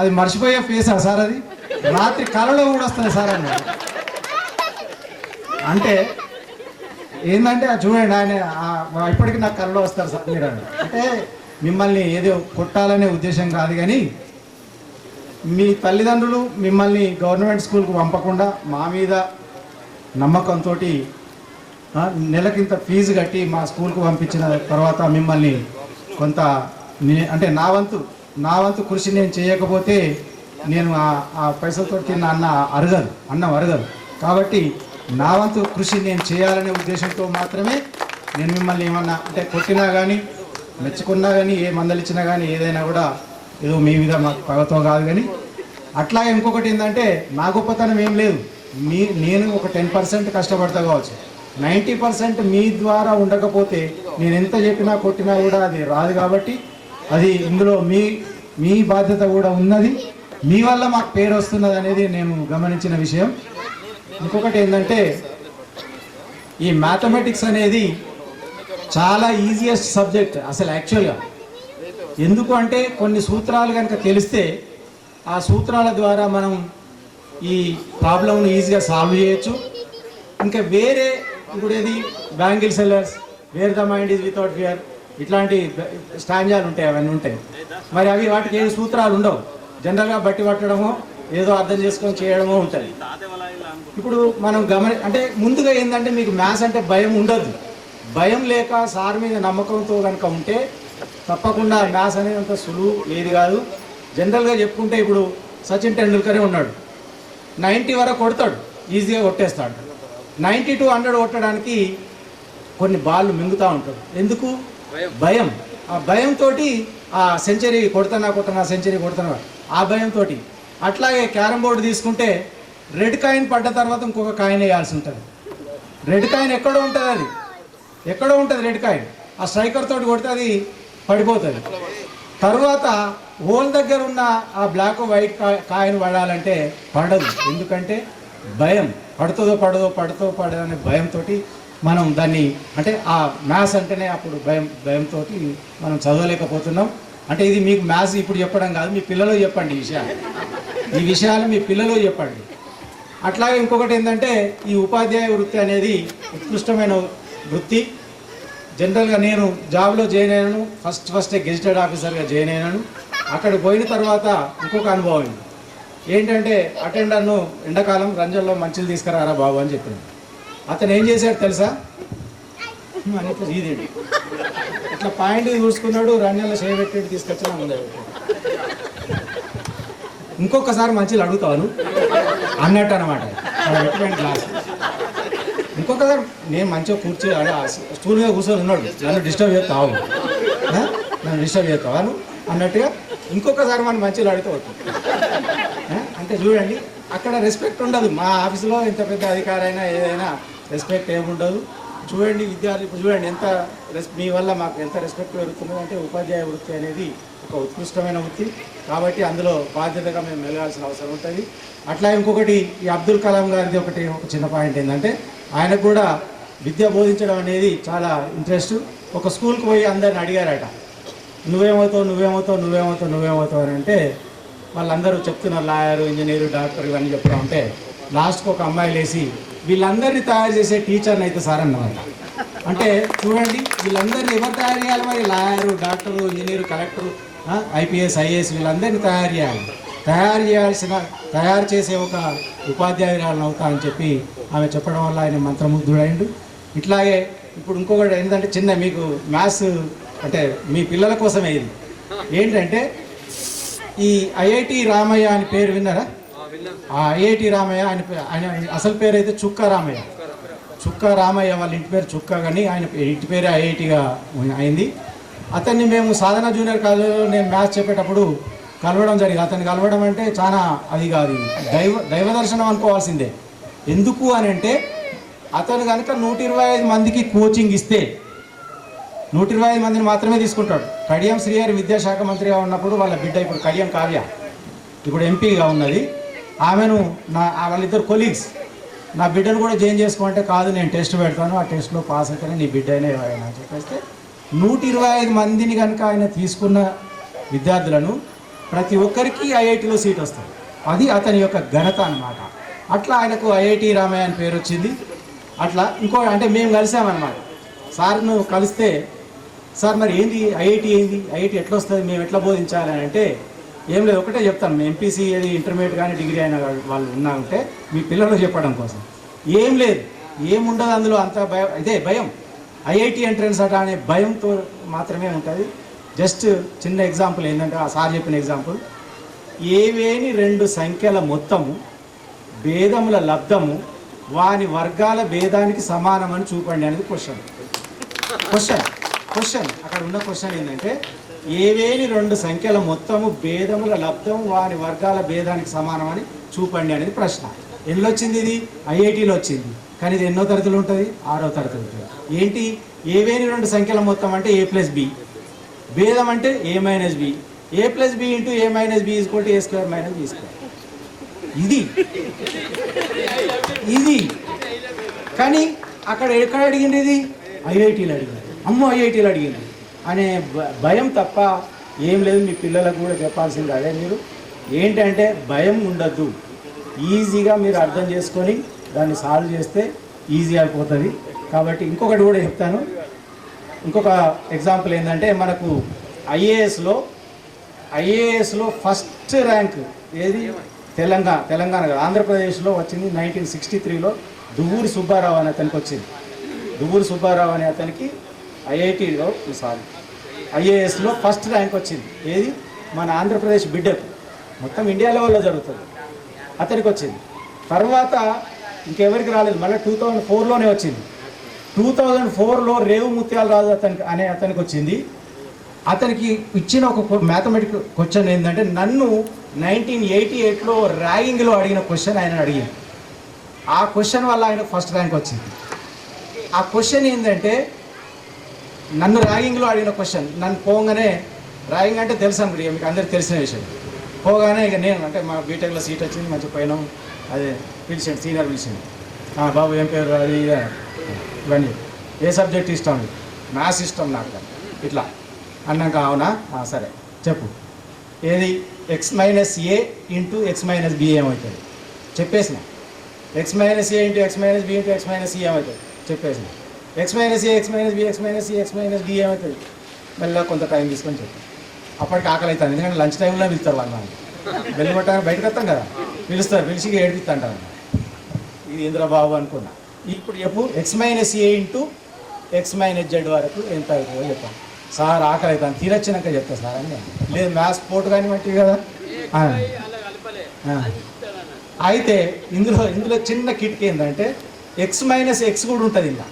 అది మర్చిపోయే ఫేసా సార్, అది రాత్రి కళలో కూడా వస్తుంది సార్ అన్నాడు. అంటే ఏంటంటే చూడండి, ఆయన ఇప్పటికీ నాకు కళలో వస్తారు సార్ మీరు అన్నారు. అంటే మిమ్మల్ని ఏదో కొట్టాలనే ఉద్దేశం కాదు, కానీ మీ తల్లిదండ్రులు మిమ్మల్ని గవర్నమెంట్ స్కూల్కి పంపకుండా మా మీద నమ్మకంతో నెలకింత ఫీజు కట్టి మా స్కూల్కి పంపించిన తర్వాత మిమ్మల్ని కొంత అంటే నా వంతు కృషి నేను చేయకపోతే నేను ఆ పైసలతో తిన్న అన్నం అరగదు. కాబట్టి నా వంతు కృషి నేను చేయాలనే ఉద్దేశంతో మాత్రమే నేను మిమ్మల్ని ఏమన్నా అంటే కొట్టినా కానీ మెచ్చుకున్నా కానీ ఏ మందలిచ్చినా కానీ ఏదైనా కూడా ఏదో మీ మీద మాకు పగతో కాదు. కానీ అట్లాగే ఇంకొకటి ఏంటంటే, నా గొప్పతనం ఏం లేదు, నేను ఒక 10% కష్టపడతా కావచ్చు, 90% మీ ద్వారా ఉండకపోతే నేను ఎంత చెప్పినా కొట్టినా కూడా అది రాదు. కాబట్టి అది ఇందులో మీ బాధ్యత కూడా ఉన్నది, మీ వల్ల మాకు పేరు వస్తున్నది అనేది నేను గమనించిన విషయం. ఇంకొకటి ఏంటంటే, ఈ మ్యాథమెటిక్స్ అనేది చాలా ఈజియెస్ట్ సబ్జెక్ట్ అసలు యాక్చువల్గా. ఎందుకు అంటే కొన్ని సూత్రాలు కనుక తెలిస్తే ఆ సూత్రాల ద్వారా మనం ఈ ప్రాబ్లంను ఈజీగా సాల్వ్ చేయొచ్చు. ఇంకా వేరే ఇప్పుడు ఏది bangle sellers, wear the mind is without fear, ఇట్లాంటి స్టాంజాలు ఉంటాయి, అవన్నీ ఉంటాయి. మరి అవి వాటికి ఏ సూత్రాలు ఉండవు. జనరల్గా బట్టి పట్టడము, ఏదో అర్థం చేసుకొని చేయడమో ఉంటుంది. ఇప్పుడు మనం అంటే ముందుగా ఏంటంటే మీకు మ్యాథ్స్ అంటే భయం ఉండదు. భయం లేక సార్ మీద నమ్మకంతో కనుక ఉంటే తప్పకుండా మ్యాథ్స్ అనేది అంత సులువు ఏది కాదు. జనరల్గా చెప్పుకుంటే ఇప్పుడు సచిన్ టెండూల్కరే ఉన్నాడు, 90 వరకు కొడతాడు, ఈజీగా కొట్టేస్తాడు. 90 to 100 కొట్టడానికి కొన్ని బాళ్ళు మింగుతూ ఉంటాడు. ఎందుకు? భయం. ఆ భయంతో ఆ సెంచరీ కొడుతున్నా సెంచరీ కొడుతున్నా ఆ భయంతో. అట్లాగే క్యారమ్ బోర్డు తీసుకుంటే రెడ్ కాయిన్ పడ్డ తర్వాత ఇంకొక కాయిన్ వేయాల్సి ఉంటుంది. రెడ్ కాయిన్ ఎక్కడో ఉంటుంది, అది ఎక్కడో ఉంటుంది రెడ్ కాయిన్. ఆ స్ట్రైకర్ తోటి కొడితే అది పడిపోతుంది. తర్వాత హోల్ దగ్గర ఉన్న ఆ బ్లాక్ వైట్ కాయిన్ పడాలంటే పడదు. ఎందుకంటే భయం. పడుతుందో పడదనే భయంతో మనం దాన్ని అంటే ఆ మ్యాథ్స్ అంటేనే అప్పుడు భయంతో మనం చదవలేకపోతున్నాం. అంటే ఇది మీకు మ్యాథ్స్ ఇప్పుడు చెప్పడం కాదు, మీ పిల్లలు చెప్పండి ఈ విషయాలు మీ పిల్లలు చెప్పండి. అట్లాగే ఇంకొకటి ఏంటంటే ఈ ఉపాధ్యాయ వృత్తి అనేది ఉత్కృష్టమైన వృత్తి. జనరల్గా నేను జాబ్లో జాయిన్ అయినాను, ఫస్టే గెజిటెడ్ ఆఫీసర్గా జాయిన్ అయినాను. అక్కడికి పోయిన తర్వాత ఇంకొక అనుభవం ఏంటంటే అటెండర్ను ఎండాకాలం రంజన్లో మంచిలు తీసుకురారా బాబు అని చెప్పింది. అతను ఏం చేశాడు తెలుసా? అని ఇట్లా చీదేడు, ఇట్లా పాయింట్ చూసుకున్నాడు, రంజన్లో చేయబెట్టి తీసుకొచ్చి నా ముందు ఇంకొకసారి మంచిలు అడుగుతాను అన్నట్టు అనమాట. క్లాస్ ఇంకొకసారి నేను మంచిగా కూర్చో స్టూల్ మీద కూర్చొని ఉన్నాడు, నన్ను డిస్టర్బ్ చేస్తావు అన్నట్టుగా ఇంకొకసారి మనం మంచిగా అడుగుతావు. అంటే చూడండి, అక్కడ రెస్పెక్ట్ ఉండదు. మా ఆఫీసులో ఎంత పెద్ద అధికారైనా ఏదైనా రెస్పెక్ట్ ఏముండదు. చూడండి విద్యార్థులు ఇప్పుడు చూడండి ఎంత మీ వల్ల మాకు ఎంత రెస్పెక్ట్ పెరుగుతుందో. అంటే ఉపాధ్యాయ వృత్తి అనేది ఒక ఉత్కృష్టమైన వృత్తి కాబట్టి అందులో బాధ్యతగా మేము మెలగాల్సిన అవసరం ఉంటుంది. అట్లా ఇంకొకటి ఈ అబ్దుల్ కలాం గారిది ఒక చిన్న పాయింట్ ఏంటంటే ఆయనకు కూడా విద్య బోధించడం అనేది చాలా ఇంట్రెస్ట్. ఒక స్కూల్కి పోయి అందరిని అడిగారట, నువ్వేమవుతావు అని అంటే వాళ్ళందరూ చెప్తున్నారు లాయరు, ఇంజనీరు, డాక్టర్ ఇవన్నీ చెప్తా ఉంటే లాస్ట్కి ఒక అమ్మాయి లేసి వీళ్ళందరినీ తయారు చేసే టీచర్ని అయితే సార్ అన్నమాట. అంటే చూడండి వీళ్ళందరినీ ఎవరు తయారు చేయాలి మరి? Lawyer, doctor, engineer, collector, IPS, IAS వీళ్ళందరినీ తయారు చేసే ఒక ఉపాధ్యాయురాలను అవుతా అని చెప్పి ఆమె చెప్పడం వల్ల ఆయన మంత్రముగ్ధుడైండు. ఇట్లాగే ఇప్పుడు ఇంకొకటి ఏంటంటే చిన్న మీకు మ్యాథ్స్ అంటే మీ పిల్లల కోసమే ఇది ఏంటంటే ఈ IIT రామయ్య అని పేరు విన్నారా? ఆ IIT రామయ్య ఆయన అసలు పేరు అయితే చుక్క రామయ్య వాళ్ళ ఇంటి పేరు చుక్క, కానీ ఆయన ఇంటి పేరే IITగా అయింది. అతన్ని మేము సాధన జూనియర్ కాలేజీలో నేను మ్యాథ్స్ చెప్పేటప్పుడు కలవడం జరిగింది. అతన్ని కలవడం అంటే చాలా అది కాదు, దైవ దర్శనం అనుకోవాల్సిందే. ఎందుకు అని అంటే అతను కనుక 125 మందికి కోచింగ్ ఇస్తే 125 మందిని మాత్రమే తీసుకుంటాడు. కడియం శ్రీహరి విద్యాశాఖ మంత్రిగా ఉన్నప్పుడు వాళ్ళ బిడ్డ ఇప్పుడు కడియం కావ్య ఇప్పుడు ఎంపీగా ఉన్నది. ఆమెను వాళ్ళిద్దరు కొలీగ్స్ నా బిడ్డను కూడా జాయిన్ చేసుకోమంటే కాదు నేను టెస్ట్ పెడతాను, ఆ టెస్ట్లో పాస్ అయితేనే నీ బిడ్డ అయినా ఎవరైనా అని చెప్పేస్తే 125 మందిని కనుక ఆయన తీసుకున్న విద్యార్థులను ప్రతి ఒక్కరికి IITలో సీట్ వస్తుంది. అది అతని యొక్క ఘనత అన్నమాట. అట్లా ఆయనకు IIT రామయ్య అని పేరు వచ్చింది. అట్లా ఇంకో అంటే మేము కలిసామన్నమాట. సార్ను కలిస్తే సార్ మరి ఏంది IIT IIT ఎట్లా వస్తుంది, మేము ఎట్లా బోధించాలి అని అంటే ఏం లేదు, ఒకటే చెప్తాను. MPC అది ఇంటర్మీడియట్ కానీ డిగ్రీ అయినా వాళ్ళు ఉన్నా ఉంటే మీ పిల్లలు చెప్పడం కోసం ఏం లేదు, ఏముండదు అందులో. అంత భయం, ఇదే భయం. IIT ఎంట్రన్స్ అట అనే భయంతో మాత్రమే ఉంటుంది. జస్ట్ చిన్న ఎగ్జాంపుల్ ఏంటంటే ఆ సార్ చెప్పిన ఎగ్జాంపుల్, ఏవేని 2 సంఖ్యల మొత్తము భేదముల లబ్ధము వాని వర్గాల భేదానికి సమానమని చూపండి అనేది క్వశ్చన్. అక్కడ ఉన్న క్వశ్చన్ ఏంటంటే ఏవేని 2 సంఖ్యల మొత్తము భేదముల లబ్ధం వాని వర్గాల భేదానికి సమానమని చూపండి అనేది ప్రశ్న. ఎన్నో వచ్చింది ఇది? IITలో వచ్చింది. కానీ ఇది ఎన్నో తరగతులు ఉంటుంది? 6వ తరగతి ఉంటుంది. ఏంటి ఏవేని 2 సంఖ్యల మొత్తం అంటే A+B, భేదం అంటే A - B, A+B × A - B = A² - B². ఇది కానీ అక్కడ ఎక్కడ అడిగింది? ఇది IITలో అడిగింది. IITలో అడిగింది అనే భయం తప్ప ఏం లేదు. మీ పిల్లలకు కూడా చెప్పాల్సింది అదే. మీరు ఏంటంటే భయం ఉండద్దు, ఈజీగా మీరు అర్థం చేసుకొని దాన్ని సాల్వ్ చేస్తే ఈజీ అయిపోతుంది. కాబట్టి ఇంకొకటి కూడా చెప్తాను. ఇంకొక ఎగ్జాంపుల్ ఏంటంటే మనకు ఐఏఎస్లో ఫస్ట్ ర్యాంక్ ఏది? తెలంగాణ కాదు, ఆంధ్రప్రదేశ్లో వచ్చింది 1963లో. దువ్వూరి సుబ్బారావు అనే అతనికి వచ్చింది. దువ్వూరి సుబ్బారావు అనే అతనికి ఐఏఎస్లో ఫస్ట్ ర్యాంక్ వచ్చింది. ఏది మన ఆంధ్రప్రదేశ్ బిడ్డకు, మొత్తం ఇండియా లెవెల్లో జరుగుతుంది, అతనికి వచ్చింది. తర్వాత ఇంకెవరికి రాలేదు, మళ్ళీ 2004లోనే వచ్చింది. 2004లో రేవు ముత్యాలరాజు అతనికి వచ్చింది. అతనికి ఇచ్చిన ఒక మ్యాథమెటికల్ క్వశ్చన్ ఏంటంటే, నన్ను 1988లో ర్యాగింగ్లో అడిగిన క్వశ్చన్ ఆయన అడిగింది. ఆ క్వశ్చన్ వల్ల ఆయన ఫస్ట్ ర్యాంక్ వచ్చింది. ఆ క్వశ్చన్ ఏంటంటే, నన్ను ర్యాగింగ్లో అడిగిన క్వశ్చన్. నన్ను పోగానే, ర్యాగింగ్ అంటే తెలుసు అనుకుంటే మీకు అందరికి తెలిసిన విషయం, పోగానే ఇక నేను అంటే మా బీటెక్లో సీట్ వచ్చింది, మంచి పోయినాం, అదే పిలిచింది, సీనియర్ పిలిచింది, బాబు ఏం పేరు, అది ఇవన్నీ ఏ సబ్జెక్ట్ ఇష్టం, మ్యాథ్స్ ఇష్టం నాకు, ఇట్లా అన్నాక అవునా సరే చెప్పు, ఏది x - a into x - b ఏమవుతుంది చెప్పేసిన, x - a into x - b into x - c ఏమవుతుంది చెప్పేసిన, x - a x - b x - c x - d ఏమవుతుంది, మళ్ళీ కొంత టైం తీసుకొని చెప్పి. అప్పటికి ఆకలి అవుతుంది, ఎందుకంటే లంచ్ టైంలో పిలుస్తారు వాళ్ళు, వెళ్ళి కొట్టడానికి బయటకు వస్తాం కదా, పిలుస్తారు, పిలిచి ఏడిపిస్తాంటారు. ఇది ఇంద్రబాబు అనుకున్నా. ఇప్పుడు చెప్పు x - a into x - z వరకు ఎంత అవుతుందో చెప్పాను. సార్ ఆకలి అవుతాను, తీరొచ్చినాక చెప్తా సార్ అని. లేదు మ్యాథ్స్ పోటు కానీ మట్టి కదా. అయితే ఇందులో చిన్న కిటికీ ఏంటంటే x - x కూడా ఉంటుంది. ఇలా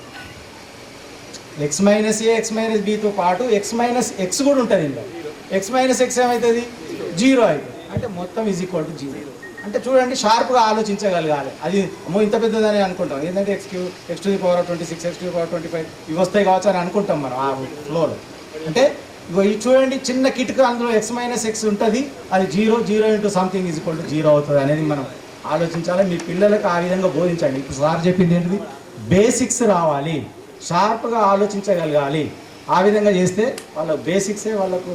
x - a x - bతో పాటు x - x కూడా ఉంటుంది. ఇందులో x - x ఏమవుతుంది, 0 అవుతుంది. అంటే మొత్తం ఈజ్ ఈక్వల్ టు 0. అంటే చూడండి, షార్ప్గా ఆలోచించగలగాలి. అది ఇంత పెద్దదని అనుకుంటాం, ఏంటంటే x⁻26 x⁻25 ఇవి వస్తాయి కావచ్చు అని అనుకుంటాం మనం ఆ ఫ్లోలో. అంటే ఇది చూడండి, చిన్న కిటుక, అందులో x - x ఉంటుంది, అది 0 into something is equal to 0 అవుతుంది అనేది మనం ఆలోచించాలి. మీ పిల్లలకు ఆ విధంగా బోధించండి. ఇప్పుడు సార్ చెప్పింది ఏంటిది, బేసిక్స్ రావాలి, షార్ప్గా ఆలోచించగలగాలి. ఆ విధంగా చేస్తే వాళ్ళ బేసిక్సే వాళ్ళకు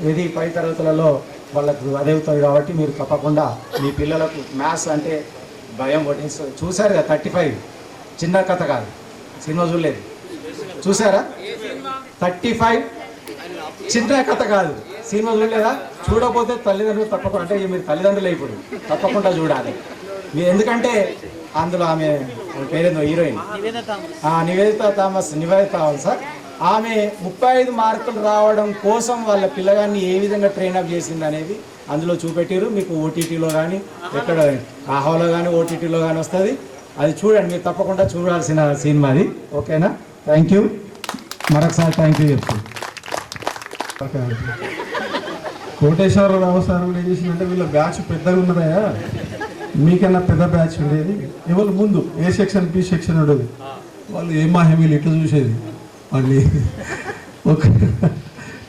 ఏది పై తరగతులలో వాళ్ళకు అదే అవుతుంది. కాబట్టి మీరు తప్పకుండా మీ పిల్లలకు మ్యాథ్స్ అంటే భయం పట్టిస్తారు. చూసారు కదా 35, చిన్న కథ కాదు, సినిమా చూడలేదు, చూసారా 35 చిన్న కథ కాదు, సినిమా చూడలేదా? చూడకపోతే తల్లిదండ్రులు తప్పకుండా, అంటే మీరు తల్లిదండ్రులు ఇప్పుడు తప్పకుండా చూడాలి మీరు. ఎందుకంటే అందులో ఆమె పేరేందో హీరోయిన్ నివేదిత థామస్ సార్, ఆమె 35 మార్కులు రావడం కోసం వాళ్ళ పిల్లగాన్ని ఏ విధంగా ట్రైనప్ చేసింది అనేది అందులో చూపెట్టారు. మీకు ఓటీటీలో కానీ ఎక్కడ ఆహోలో కానీ ఓటీటీలో కానీ వస్తుంది, అది చూడండి. మీరు తప్పకుండా చూడాల్సిన సినిమా అది. ఓకేనా? థ్యాంక్ యూ, మరొకసారి థ్యాంక్ యూ చెప్తాను. కోటేశ్వరరావు సార్ ఏం చేసిందంటే, వీళ్ళ బ్యాచ్ పెద్దగా ఉన్నదయా, మీకన్నా పెద్ద బ్యాచ్ ఉండేది, ఎవరు ముందు ఏ సెక్షన్ బి సెక్షన్ ఉండేది, వాళ్ళు ఏ మాహ్యమీలు ఇట్లా చూసేది. మళ్ళీ ఒక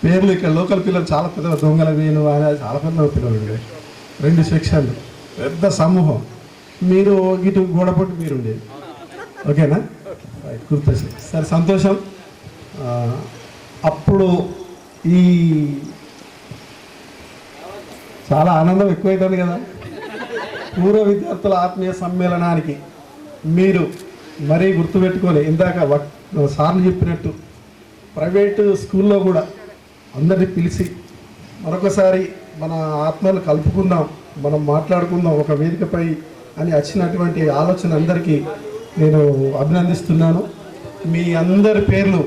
పేర్లు ఇక్కడ లోకల్ పిల్లలు చాలా పెద్ద, దొంగల వేణు అని చాలా పెద్ద పిల్లలు ఉండేది. 2 సెక్షన్లు, పెద్ద సమూహం. మీరు ఇటు గోడపట్టు మీరు ఉండేది. ఓకేనా? గుర్తొచ్చింది సార్, సంతోషం. అప్పుడు ఈ చాలా ఆనందం ఎక్కువైతుంది కదా. పూర్వ విద్యార్థుల ఆత్మీయ సమ్మేళనానికి మీరు మరీ గుర్తుపెట్టుకోలే, ఇందాక సార్లు చెప్పినట్టు ప్రైవేటు స్కూల్లో కూడా అందరినీ పిలిచి మరొకసారి మన ఆత్మలు కలుపుకుందాం, మనం మాట్లాడుకుందాం ఒక వేదికపై అని వచ్చినటువంటి ఆలోచన అందరికీ నేను అభినందిస్తున్నాను. మీ అందరి పేర్లు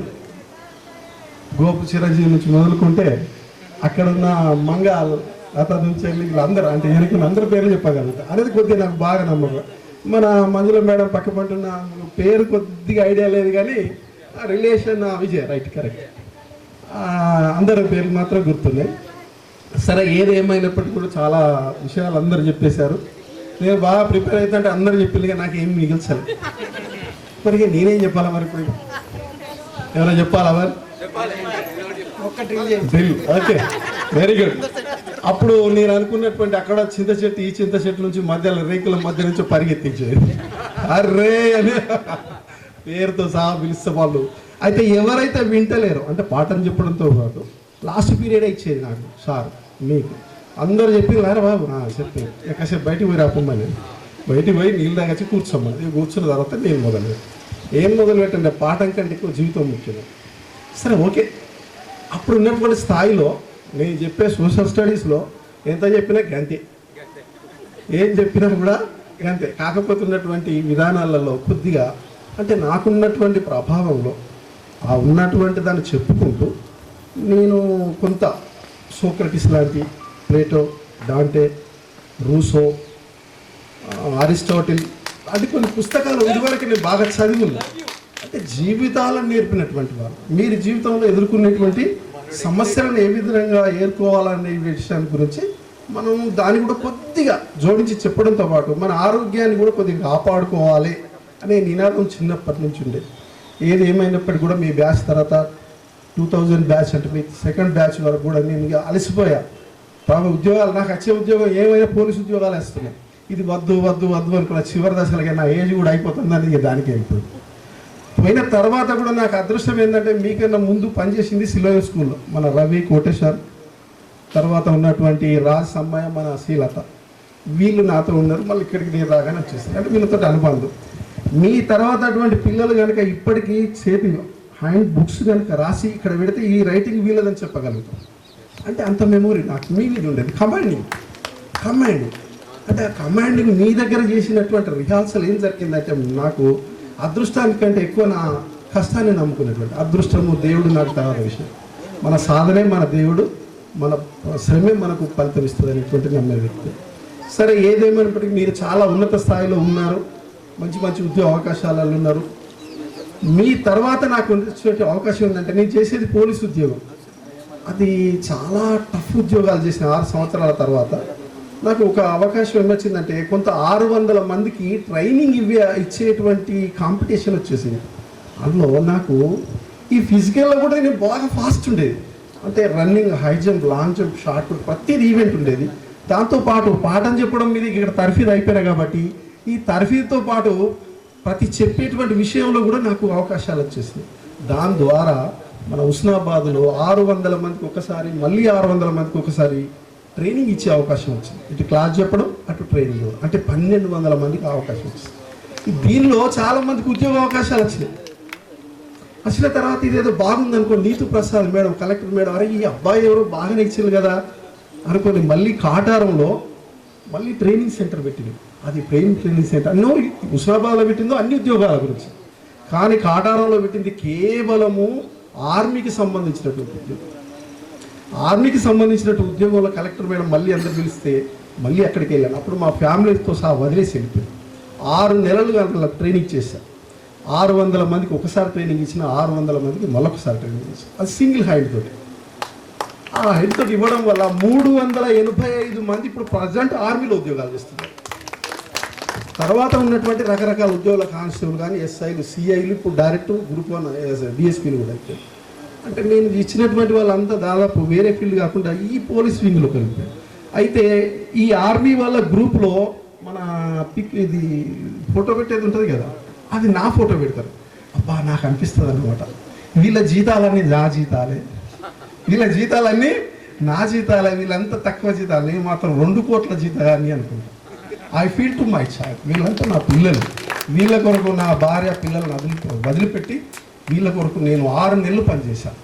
గోపు చిరంజీవి నుంచి మొదలుకుంటే అక్కడున్న మంగ లత నుంచి వీళ్ళందరూ, అంటే వెనుకున్న అందరి పేర్లు చెప్పగలుగుతా అనేది కొద్దిగా నాకు బాగా నమ్మకం. మన మంజుల మేడం పక్క పట్టున్న పేరు కొద్దిగా ఐడియా లేదు, కానీ రిలేషన్ విజయ్, రైట్, కరెక్ట్, అందరి పేర్లు మాత్రం గుర్తున్నాయి. సరే, ఏది ఏమైనప్పటికీ కూడా చాలా విషయాలు అందరూ చెప్పేశారు. నేను బాగా ప్రిపేర్ అవుతుంటే అందరూ చెప్పింది, కానీ నాకు ఏం మిగిల్చాలి. మరి నేనేం చెప్పాలా? మరి ఇప్పుడు ఎవరైనా చెప్పాలా? మరి డ్రిల్. Okay, very good. అప్పుడు నేను అనుకున్నటువంటి అక్కడ చింత చెట్టు, ఈ చింత చెట్టు నుంచి మధ్యలో రేకుల మధ్య నుంచి పరిగెత్తించేది, అర్రే అని పేరుతో సహా పిలిస్తే వాళ్ళు. అయితే ఎవరైతే వింటలేరు, అంటే పాఠం చెప్పడంతో పాటు లాస్ట్ పీరియడ్ ఇచ్చేది నాకు సార్, మీకు అందరూ చెప్పింది రారా బాబు చెప్పి కాసేపు బయటికి పోయి రాపమ్మని, బయటికి పోయి నీళ్ళు తాగచ్చి కూర్చోమ్మని. కూర్చున్న తర్వాత నేను ఏం మొదలు పెట్టండి, పాఠం కంటే ఎక్కువ జీవితం ముఖ్యం. సరే, ఓకే. అప్పుడు ఉన్నటువంటి స్థాయిలో నేను చెప్పే సోషల్ స్టడీస్లో ఎంత చెప్పినా గంతే, ఏం చెప్పినా కూడా అంతే. కాకపోతే ఉన్నటువంటి విధానాలలో కొద్దిగా అంటే నాకున్నటువంటి ప్రభావంలో ఆ ఉన్నటువంటి దాన్ని చెప్పుకుంటూ నేను కొంత సోక్రటిస్ లాంటి, ప్లేటో, డాంటే, రూసో, అరిస్టాటిల్ అది కొన్ని పుస్తకాలు ఇదివరకు నేను బాగా చదివి ఉన్నా. అంటే జీవితాలను నేర్పినటువంటి వారు, మీరు జీవితంలో ఎదుర్కొనేటువంటి సమస్యలను ఏ విధంగా ఎదుర్కోవాలనే విషయాన్ని గురించి మనం దాన్ని కూడా కొద్దిగా జోడించి చెప్పడంతో పాటు మన ఆరోగ్యాన్ని కూడా కొద్దిగా కాపాడుకోవాలి అనే నినాదం చిన్నప్పటి నుంచి ఉండేది. ఏది ఏమైనప్పటికీ కూడా మీ బ్యాచ్ తర్వాత 2000 బ్యాచ్ అంటే మీ సెకండ్ బ్యాచ్ వరకు కూడా నేను ఇక అలసిపోయా. బాగా ఉద్యోగాలు నాకు వచ్చే ఉద్యోగం ఏమైనా పోలీసు ఉద్యోగాలు వేస్తున్నాయి. ఇది వద్దు వద్దు వద్దు అనుకున్న చివరి దశలకి నా ఏజ్ కూడా అయిపోతుందని ఇక దానికి అయిపోయింది. పోయిన తర్వాత కూడా నాకు అదృష్టం ఏంటంటే మీకన్నా ముందు పనిచేసింది సిల్వర్ స్కూల్లో మన రవి కోటేశ్వర్, తర్వాత ఉన్నటువంటి రాజ్ సమ్మయ్య, మన శ్రీలత, వీళ్ళు నాతో ఉన్నారు. మళ్ళీ ఇక్కడికి నేను రాగానే వచ్చేసాను. అంటే వీళ్ళతో అనుబంధం. మీ తర్వాత అటువంటి పిల్లలు కనుక ఇప్పటికీ చేతి హ్యాండ్ బుక్స్ కనుక రాసి ఇక్కడ పెడితే ఈ రైటింగ్ వీళ్ళదని చెప్పగలుగుతాం. అంటే అంత మెమొరీ నాకు మీ మీద ఉండేది. కమాండింగ్ అంటే ఆ కమాండింగ్ మీ దగ్గర చేసినటువంటి రిహార్సల్ ఏం జరిగిందంటే నాకు అదృష్టానికంటే ఎక్కువ నా కష్టాన్ని నమ్ముకునేటువంటి అదృష్టము దేవుడు నాకు తర్వాత విషయం. మన సాధనే మన దేవుడు, మన శ్రమే మనకు ఫలితం ఇస్తుంది అనేటువంటి నమ్మే వ్యక్తి. సరే, ఏదేమైనప్పటికీ మీరు చాలా ఉన్నత స్థాయిలో ఉన్నారు, మంచి మంచి ఉద్యోగ అవకాశాలలో ఉన్నారు. మీ తర్వాత నాకు వచ్చినటువంటి అవకాశం ఏంటంటే నేను చేసేది పోలీసు ఉద్యోగం. అది చాలా టఫ్ ఉద్యోగాలు చేసిన 6 సంవత్సరాల తర్వాత నాకు ఒక అవకాశం ఏమొచ్చిందంటే కొంత 600 మందికి ట్రైనింగ్ ఇచ్చేటువంటి కాంపిటీషన్ వచ్చేసింది. అందులో నాకు ఈ ఫిజికల్లో కూడా నేను బాగా ఫాస్ట్ ఉండేది. అంటే running, high jump, long jump, shot put ప్రతిదీ ఈవెంట్ ఉండేది. దాంతోపాటు పాఠం చెప్పడం మీద ఇక్కడ తర్ఫీదు అయిపోయినా కాబట్టి ఈ తర్ఫీదుతో పాటు ప్రతి చెప్పేటువంటి విషయంలో కూడా నాకు అవకాశాలు వచ్చేసినాయి. దాని ద్వారా మన హుస్నాబాద్లో 600 మందికి ఒకసారి, మళ్ళీ 600 మందికి ఒకసారి ట్రైనింగ్ ఇచ్చే అవకాశం వచ్చింది. ఇటు క్లాస్ చెప్పడం, అటు ట్రైనింగ్, అంటే 1200 మందికి అవకాశం వచ్చింది. దీనిలో చాలా మందికి ఉద్యోగ అవకాశాలు వచ్చినాయి. వచ్చిన తర్వాత ఇదేదో బాగుంది అనుకోండి, Neetu Prasad madam, collector madam, అరే ఈ అబ్బాయి ఎవరు బాగానే ఇచ్చింది కదా అనుకోని మళ్ళీ కాటారంలో మళ్ళీ ట్రైనింగ్ సెంటర్ పెట్టింది. అది ట్రైనింగ్ సెంటర్ అన్నో హుస్నాబాద్లో పెట్టిందో అన్ని ఉద్యోగాల గురించి, కానీ కాటారంలో పెట్టింది కేవలము ఆర్మీకి సంబంధించినటువంటి ఉద్యోగం. ఆర్మీకి సంబంధించినట్టు ఉద్యోగంలో కలెక్టర్ మేడం మళ్ళీ అందరు పిలిస్తే మళ్ళీ అక్కడికి వెళ్ళాను. అప్పుడు మా ఫ్యామిలీతో సహా వదిలేసి వెళ్ళిపోయాను. 6 నెలలు గంటలకు ట్రైనింగ్ చేశాను. 600 మందికి ఒకసారి ట్రైనింగ్ ఇచ్చిన, 600 మందికి మళ్ళొకసారి ట్రైనింగ్ ఇచ్చాను. అది సింగిల్ హైడ్ తోటి. ఆ హెడ్ తోటి ఇవ్వడం వల్ల 385 మంది ఇప్పుడు ప్రజెంట్ ఆర్మీలో ఉద్యోగాలు చేస్తున్నారు. తర్వాత ఉన్నటువంటి రకరకాల ఉద్యోగాల కానిస్టేబుల్ కానీ, ఎస్ఐలు, సిఐలు, ఇప్పుడు డైరెక్ట్ గ్రూప్ 1 డిఎస్పీలు కూడా అయిపోయారు. అంటే నేను ఇచ్చినటువంటి వాళ్ళంతా దాదాపు వేరే ఫీల్డ్ కాకుండా ఈ పోలీస్ వింగ్లో కలిపారు. అయితే ఈ ఆర్మీ వాళ్ళ గ్రూప్లో మన ఇది ఫోటో పెట్టేది ఉంటుంది కదా, అది నా ఫోటో పెడతారు. అబ్బా నాకు అనిపిస్తుంది అనమాట, వీళ్ళ జీతాలన్నీ నా జీతాలే, వీళ్ళ జీతాలన్నీ నా జీతాలే, వీళ్ళంతా తక్కువ జీతాలు, నేను మాత్రం 2 కోట్ల జీతాలని అనుకుంటా. I feel to my child, వీళ్ళంతా నా పిల్లలు, వీళ్ళ కొరకు నా భార్య పిల్లలను వదిలిపెట్టి వీళ్ళ కొరకు నేను 6 నెలలు పనిచేశాను.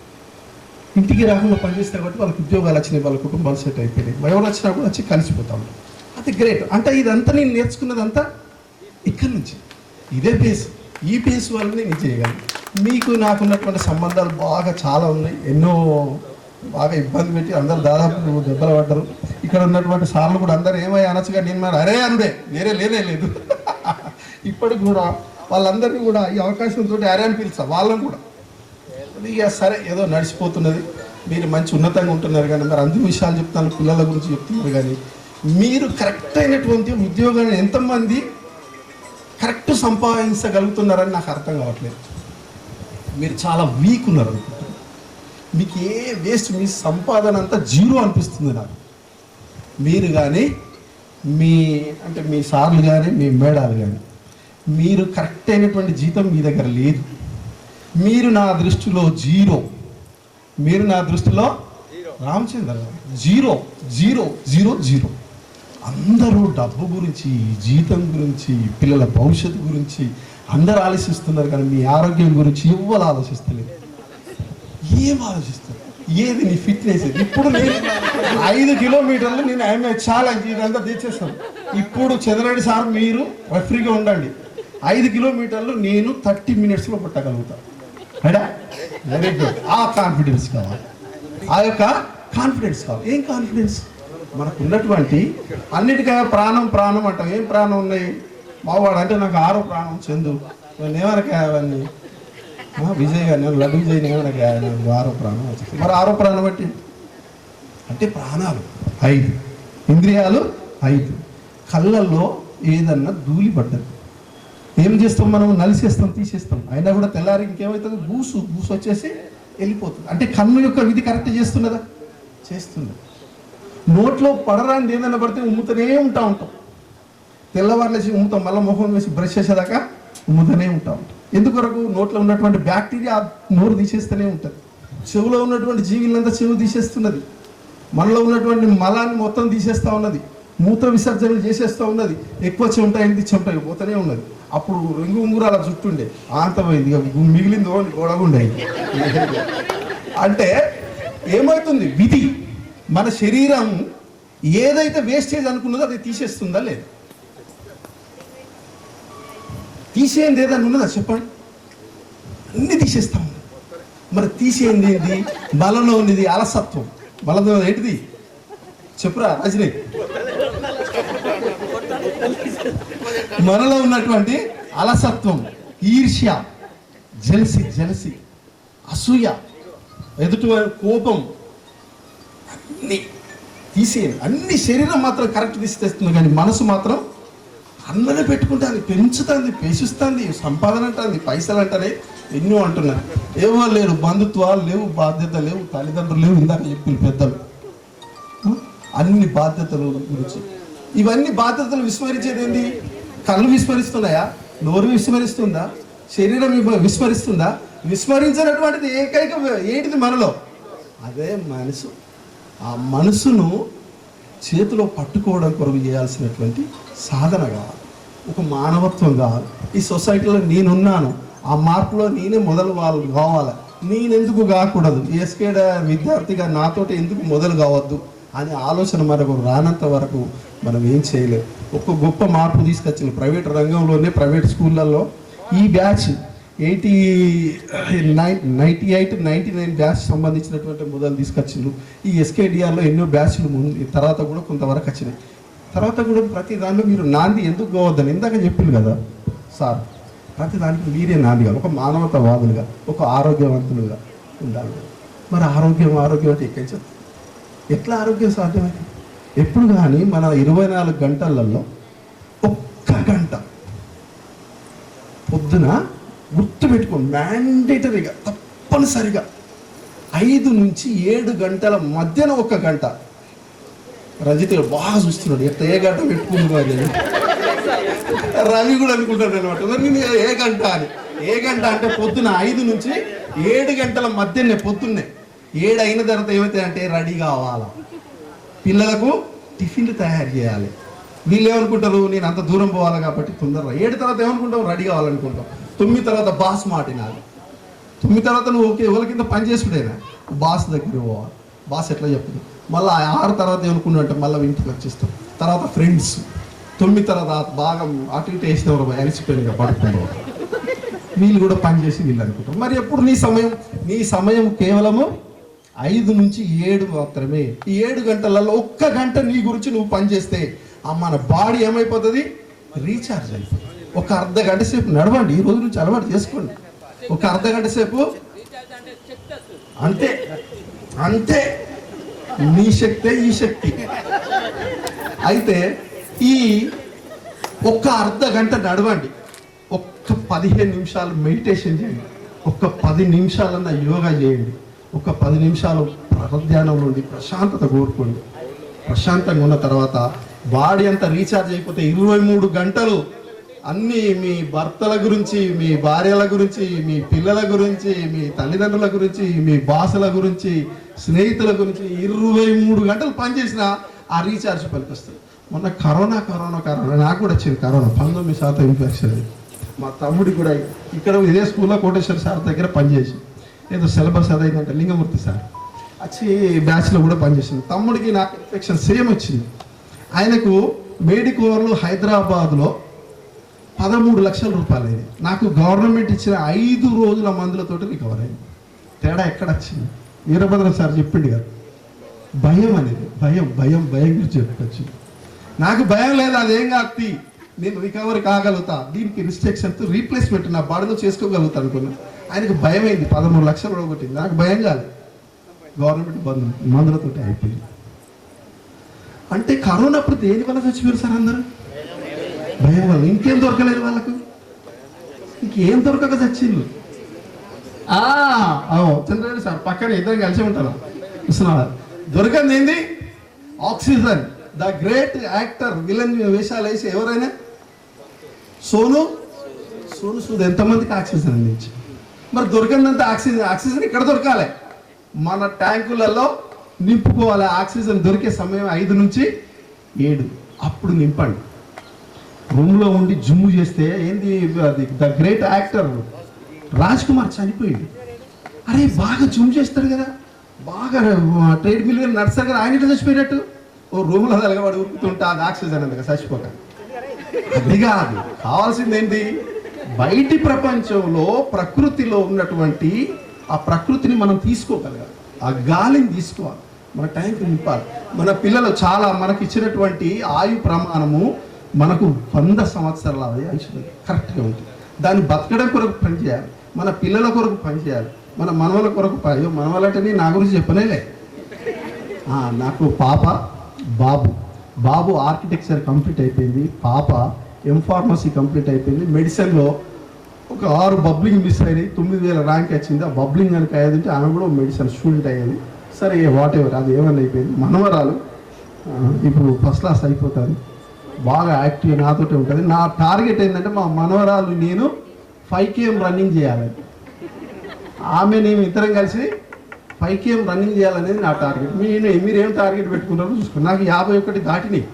ఇంటికి రాకుండా పనిచేస్తే కాబట్టి వాళ్ళకి ఉద్యోగాలు వచ్చినాయి, వాళ్ళ కుటుంబాలు సెట్ అయిపోయినాయి. ఎవరు వచ్చినా కూడా వచ్చి కలిసిపోతాం. అది గ్రేట్. అంటే ఇదంతా నేను నేర్చుకున్నదంతా ఇక్కడి నుంచి, ఇదే బేస్. ఈ బేస్ వల్లనే నేను చేయగలను. మీకు నాకున్నటువంటి సంబంధాలు బాగా చాలా ఉన్నాయి. ఎన్నో బాగా ఇబ్బంది పెట్టి అందరు దాదాపు దెబ్బలు పడ్డారు. ఇక్కడ ఉన్నటువంటి సార్లు కూడా అందరూ ఏమయ్యా అనొచ్చుగా, నేను మరి అరే అనుడే, వేరే లేనే లేదు. ఇప్పటికి కూడా వాళ్ళందరినీ కూడా ఈ అవకాశంతో అరే అని పిలుస్తా వాళ్ళని కూడా. ఇక సరే ఏదో నడిచిపోతున్నది, మీరు మంచి ఉన్నతంగా ఉంటున్నారు కానీ మరి అందరి విషయాలు చెప్తాను, పిల్లల గురించి చెప్తున్నారు కానీ మీరు కరెక్ట్ అయినటువంటి ఉద్యోగాన్ని ఎంతమంది కరెక్ట్ సంపాదించగలుగుతున్నారని నాకు అర్థం కావట్లేదు. మీరు చాలా వీక్ ఉన్నారు అనుకుంటున్నారు. మీకు ఏ వేస్ట్, మీ సంపాదన అంతా జీరో అనిపిస్తుంది నాకు. మీరు కానీ మీ సార్లు కానీ మీ మేడాలు కానీ మీరు కరెక్ట్ అయినటువంటి జీతం మీ దగ్గర లేదు. మీరు నా దృష్టిలో జీరో, మీరు నా దృష్టిలో Ramachandra zero zero zero zero. అందరూ డబ్బు గురించి, జీతం గురించి, పిల్లల భవిష్యత్తు గురించి అందరూ ఆలోచిస్తున్నారు కానీ మీ ఆరోగ్యం గురించి ఎవ్వరు ఆలోచిస్తలేదు. ఏం ఆలోచిస్తారు? ఏది నీ ఫిట్నెస్ ఇది? ఇప్పుడు నేను 5 కిలోమీటర్లు నేను ఆయన ఛాలెంజ్ ఇదంతా తెచ్చేస్తాను. ఇప్పుడు చంద్రరెడ్డి సార్ మీరు రెఫ్రీగా ఉండండి, 5 కిలోమీటర్లు నేను 30 మినిట్స్లో పుట్టగలుగుతాను. అడా వెరీ గుడ్. ఆ కాన్ఫిడెన్స్ కావాలి, ఆ యొక్క కాన్ఫిడెన్స్ కావాలి. ఏం కాన్ఫిడెన్స్? మనకు ఉన్నటువంటి అన్నిటికీ ప్రాణం ప్రాణం అంటాం. ఏం ప్రాణం ఉన్నాయి? మావాడు అంటే నాకు 6వ ప్రాణం చందు. నేను ఏమనకా అవన్నీ విజయ్ గారు, నేను లడ్డు విజయ్ ఏమనకా నాకు 6వ ప్రాణం వచ్చింది. మరి 6వ ప్రాణం అంటే ప్రాణాలు 5, ఇంద్రియాలు 5. కళ్ళల్లో ఏదన్నా ధూళి పడ్డది ఏం చేస్తాం మనం? నలిసేస్తాం, తీసేస్తాం. అయినా కూడా తెల్లారి ఇంకేమవుతుంది? బూసు వచ్చేసి వెళ్ళిపోతుంది. అంటే కన్ను యొక్క విధి కరెక్ట్ చేస్తున్నదా? చేస్తుంది. నోట్లో పడరాని ఏదైనా పడితే ఉమ్ముతూనే ఉంటాం. తెల్లవారులేసి ఉమ్ముతాం, మళ్ళీ మొహం వేసి బ్రష్ చేసేదాకా ఉమ్ముతూనే ఉంటాం. ఎందుకొరకు? నోట్లో ఉన్నటువంటి బ్యాక్టీరియా నోరు తీసేస్తూనే ఉంటుంది. చెవులో ఉన్నటువంటి జీవులంతా చెవు తీసేస్తున్నది. మనలో ఉన్నటువంటి మలాన్ని మొత్తం తీసేస్తూ ఉన్నది. మూత్ర విసర్జనలు చేసేస్తూ ఉన్నది. ఎక్కువ చెమటాయింది, చెమట పోతూనే ఉన్నది. అప్పుడు రింగు ఉంగురాల జుట్టుండే ఆంతమైంది, మిగిలింది ఓన్లీ గొడగుండే. అంటే ఏమవుతుంది? విధి మన శరీరం ఏదైతే వేస్టేజ్ అనుకున్నదో అది తీసేస్తుందా లేదా? తీసేయండి ఏదైనా ఉన్నదా చెప్పండి? అన్ని తీసేస్తా ఉంది. మరి తీసేయండి ఏంటి? బలంలో ఉన్నది అలసత్వం. బలంలో ఏంటిది చెప్పురా రజనీ? మనలో ఉన్నటువంటి అలసత్వం, ఈర్ష్య, జలసి, అసూయ, ఎదుటి కోపం, అన్ని తీసేయండి. అన్ని శరీరం మాత్రం కరెక్ట్ తీసేస్తుంది, కానీ మనసు మాత్రం అన్ననే పెట్టుకుంటుంది, పెంచుతుంది, పేషిస్తుంది, సంపాదన అంటుంది, పైసలు అంటారే ఎన్నో అంటున్నారు. ఏవో లేరు, బంధుత్వాలు లేవు, బాధ్యత లేవు, తల్లిదండ్రులు లేవు. ఇందాక చెప్పిన పెద్దలు అన్ని బాధ్యతల గురించి. ఇవన్నీ బాధ్యతలు విస్మరించేది ఏంటి? కళ్ళు విస్మరిస్తున్నాయా? నోరు విస్మరిస్తుందా? శరీరం విస్మరిస్తుందా? విస్మరించినటువంటిది ఏకైక ఏంటిది మనలో? అదే మనసు. ఆ మనసును చేతిలో పట్టుకోవడం కొరకు చేయాల్సినటువంటి సాధన కావాలి, ఒక మానవత్వం కావాలి. ఈ సొసైటీలో నేనున్నాను, ఆ మార్పులో నేనే మొదలు వాళ్ళు కావాలి. నేనెందుకు కాకూడదు? ఎస్కేడ విద్యార్థిగా నాతోటి ఎందుకు మొదలు కావద్దు అనే ఆలోచన మనకు రానంత వరకు మనం ఏం చేయలేము. ఒక గొప్ప మార్పు తీసుకొచ్చింది ప్రైవేట్ రంగంలోనే. ప్రైవేట్ స్కూళ్ళల్లో ఈ బ్యాచ్ 98-99 బ్యాచ్ సంబంధించినటువంటి మొదలు తీసుకొచ్చిండ్రు. ఈ ఎస్కేడిఆర్లో ఎన్నో బ్యాచ్లు ముందు తర్వాత కూడా కొంతవరకు వచ్చినాయి. తర్వాత కూడా ప్రతి దాంట్లో మీరు నాంది ఎందుకు పోవద్దని ఇందాక చెప్పింది కదా సార్. ప్రతి దానికి మీరే నాందిగా, ఒక మానవతావాదులుగా, ఒక ఆరోగ్యవంతులుగా ఉండాలి. మరి ఆరోగ్యం అంటే ఎక్కడి చెప్తారు? ఎట్లా ఆరోగ్యం సాధ్యమైంది? ఎప్పుడు కానీ మన 24 గంటలలో ఒక్క గంట పొద్దున గుర్తుపెట్టుకో, మ్యాండేటరీగా తప్పనిసరిగా 5 నుంచి 7 గంటల మధ్యన 1 గంట. రజిత బాగా చూస్తున్నాడు, ఎట్లా ఏ గంట పెట్టుకుంది మరి. రవి కూడా అనుకుంటాడు అనమాట, మరి నేను ఏ గంట అని. ఏ గంట అంటే పొద్దున 5 నుంచి 7 గంటల మధ్యనే. పొద్దున్నే 7 అయిన తర్వాత ఏమైతే అంటే రెడీ కావాలా, పిల్లలకు టిఫిన్లు తయారు చేయాలి. వీళ్ళు ఏమనుకుంటారు? నేను అంత దూరం పోవాలి కాబట్టి తొందరగా. 7 తర్వాత ఏమనుకుంటావు? రెడీ కావాలనుకుంటాం. 9 తర్వాత బాస్ మాటినాలి. 9 తర్వాత నువ్వు ఓకే ఎవరి కింద పని చేసుడేనా, బాస్ దగ్గర పోవాలి. బాస్ ఎట్లా చెప్తుంది? మళ్ళీ 6 తర్వాత ఏమనుకున్నావు అంటే మళ్ళీ ఇంటికి వచ్చేస్తాం. తర్వాత ఫ్రెండ్స్. 9 తర్వాత బాగా అటు ఇటు వేసిన అలసిపోయినగా పడుకుంటాం. వీళ్ళు కూడా పని చేసి వీళ్ళు అనుకుంటాం. మరి ఎప్పుడు నీ సమయం కేవలము 5 నుంచి 7 మాత్రమే. ఈ 7 గంటలలో 1 గంట నీ గురించి నువ్వు పని చేస్తే మన బాడీ ఏమైపోతుంది? రీఛార్జ్ అయిపోతుంది. ఒక అర్ధ గంట సేపు నడవండి, ఈ రోజు నుంచి అలవాటు చేసుకోండి. ఒక అర్ధ గంట సేపు అంతే నీ శక్తే ఈ శక్తి. అయితే ఈ ఒక్క అర్ధ గంట నడవండి, ఒక్క 15 నిమిషాలు మెడిటేషన్ చేయండి, ఒక్క 10 నిమిషాలన్నా యోగా చేయండి, ఒక 10 నిమిషాలు పరధ్యానం నుండి ప్రశాంతత కోరుకోండి. ప్రశాంతంగా ఉన్న తర్వాత బాడీ అంతా రీఛార్జ్ అయిపోతే 23 గంటలు అన్నీ మీ భర్తల గురించి, మీ భార్యల గురించి, మీ పిల్లల గురించి, మీ తల్లిదండ్రుల గురించి, మీ బాసుల గురించి, స్నేహితుల గురించి 23 గంటలు పనిచేసిన ఆ రీఛార్జ్ పనికి వస్తుంది. మొన్న కరోనా నాకు కూడా వచ్చింది. Corona 19% infection. మా తమ్ముడి కూడా ఇక్కడ ఇదే స్కూల్లో కోటేశ్వర సార్ దగ్గర పనిచేసి ఏదో సిలబస్ అదైందంటే లింగమూర్తి సార్ వచ్చి బ్యాచ్లో కూడా పనిచేసింది. తమ్ముడికి నాకు ఇన్ఫెక్షన్ సేమ్ వచ్చింది. ఆయనకు మేడికోవర్లు హైదరాబాద్లో 13 లక్షల రూపాయలు అయింది. నాకు గవర్నమెంట్ ఇచ్చిన 5 రోజుల మందులతోటి రికవర్ అయింది. తేడా ఎక్కడ వచ్చింది? వీరభద్రం సార్ చెప్పిండు కదా, భయం అనేది, భయం గురించి చెప్పచ్చు. నాకు భయం లేదు, అదేం కాదు, నేను రికవరీ కాగలుగుతా, దీనికి రిస్ట్రిక్షన్స్ రీప్లేస్మెంట్ నా బాడీలో చేసుకోగలుగుతా అనుకున్నా. ఆయనకు భయం అయింది, 13 లక్షలు ఒకటి. నాకు భయం కాలేదు, గవర్నమెంట్ మందులతో అయిపోయింది. అంటే కరోనా అప్పుడు దేని వల్ల చచ్చిపోయారు సార్ అందరూ? భయం వల్ల. ఇంకేం దొరకలేదు వాళ్ళకు, ఇంకేం దొరకక చచ్చిండ్రు. చంద్రబాబు సార్ పక్కన ఇద్దరు కలిసి ఉంటారు. దొరకంది ఏంది? Oxygen. The great actor villain వేషాలు వేసి ఎవరైనా సోను సూద్ ఎంతమందికి ఆక్సిజన్ అందించి, మరి దొరికినంత ఆక్సిజన్ ఇక్కడ దొరకాలి, మన ట్యాంకులలో నింపుకోవాలి. ఆక్సిజన్ దొరికే సమయం 5 నుంచి 7, అప్పుడు నింపండి. రూమ్లో ఉండి జుమ్ము చేస్తే ఏంది? అది the great actor Raj Kumar చనిపోయింది. అరే బాగా జుమ్ చేస్తాడు కదా, బాగా ట్రేడ్ మిల్ నడుస్తారు కదా, ఆయన ఇట్లా చచ్చిపోయినట్టు ఓ రూమ్లో తలగబడి ఉరుకుతుంటా, అది ఆక్సిజన్ అందుక చచ్చిపోక. అది కాదు, కావాల్సింది ఏంటి? బయటి ప్రపంచంలో ప్రకృతిలో ఉన్నటువంటి ఆ ప్రకృతిని మనం తీసుకోగలగాలి, ఆ గాలిని తీసుకోవాలి, మన ట్యాంక్ నింపాలి. మన పిల్లలు చాలా మనకి ఇచ్చినటువంటి ఆయు ప్రమాణము మనకు 100 సంవత్సరాల ఆయుష్ కరెక్ట్గా ఉంటుంది. దాన్ని బతకడం కొరకు పనిచేయాలి, మన పిల్లల కొరకు పనిచేయాలి, మన మనవల కొరకు మనవలంటే నా గురించి చెప్పనేలే. నాకు పాప బాబు ఆర్కిటెక్చర్ కంప్లీట్ అయిపోయింది, పాప ఎంఫార్మసీ కంప్లీట్ అయిపోయింది. మెడిసిన్లో ఒక 6 బబ్లింగ్ మిస్ అయినాయి, 9000 ర్యాంక్ వచ్చింది. ఆ బబ్లింగ్ కనుక అయ్యేదంటే ఆమె కూడా మెడిసిన్ స్టూడెంట్ అయ్యేది. సరే వాట్ ఎవర్, అది ఏమన్నా అయిపోయింది. మనవరాలు ఇప్పుడు ఫస్ట్ క్లాస్ అయిపోతుంది, బాగా యాక్టివ్ నాతోటే ఉంటుంది. నా టార్గెట్ ఏంటంటే మా మనవరాలు నేను 5 km రన్నింగ్ చేయాలని, ఆమె నేను ఇద్దరం కలిసి 5 km రన్నింగ్ చేయాలనేది నా టార్గెట్. మీరేం టార్గెట్ పెట్టుకున్నారో చూసుకోండి. నాకు 51 దాటినాయి,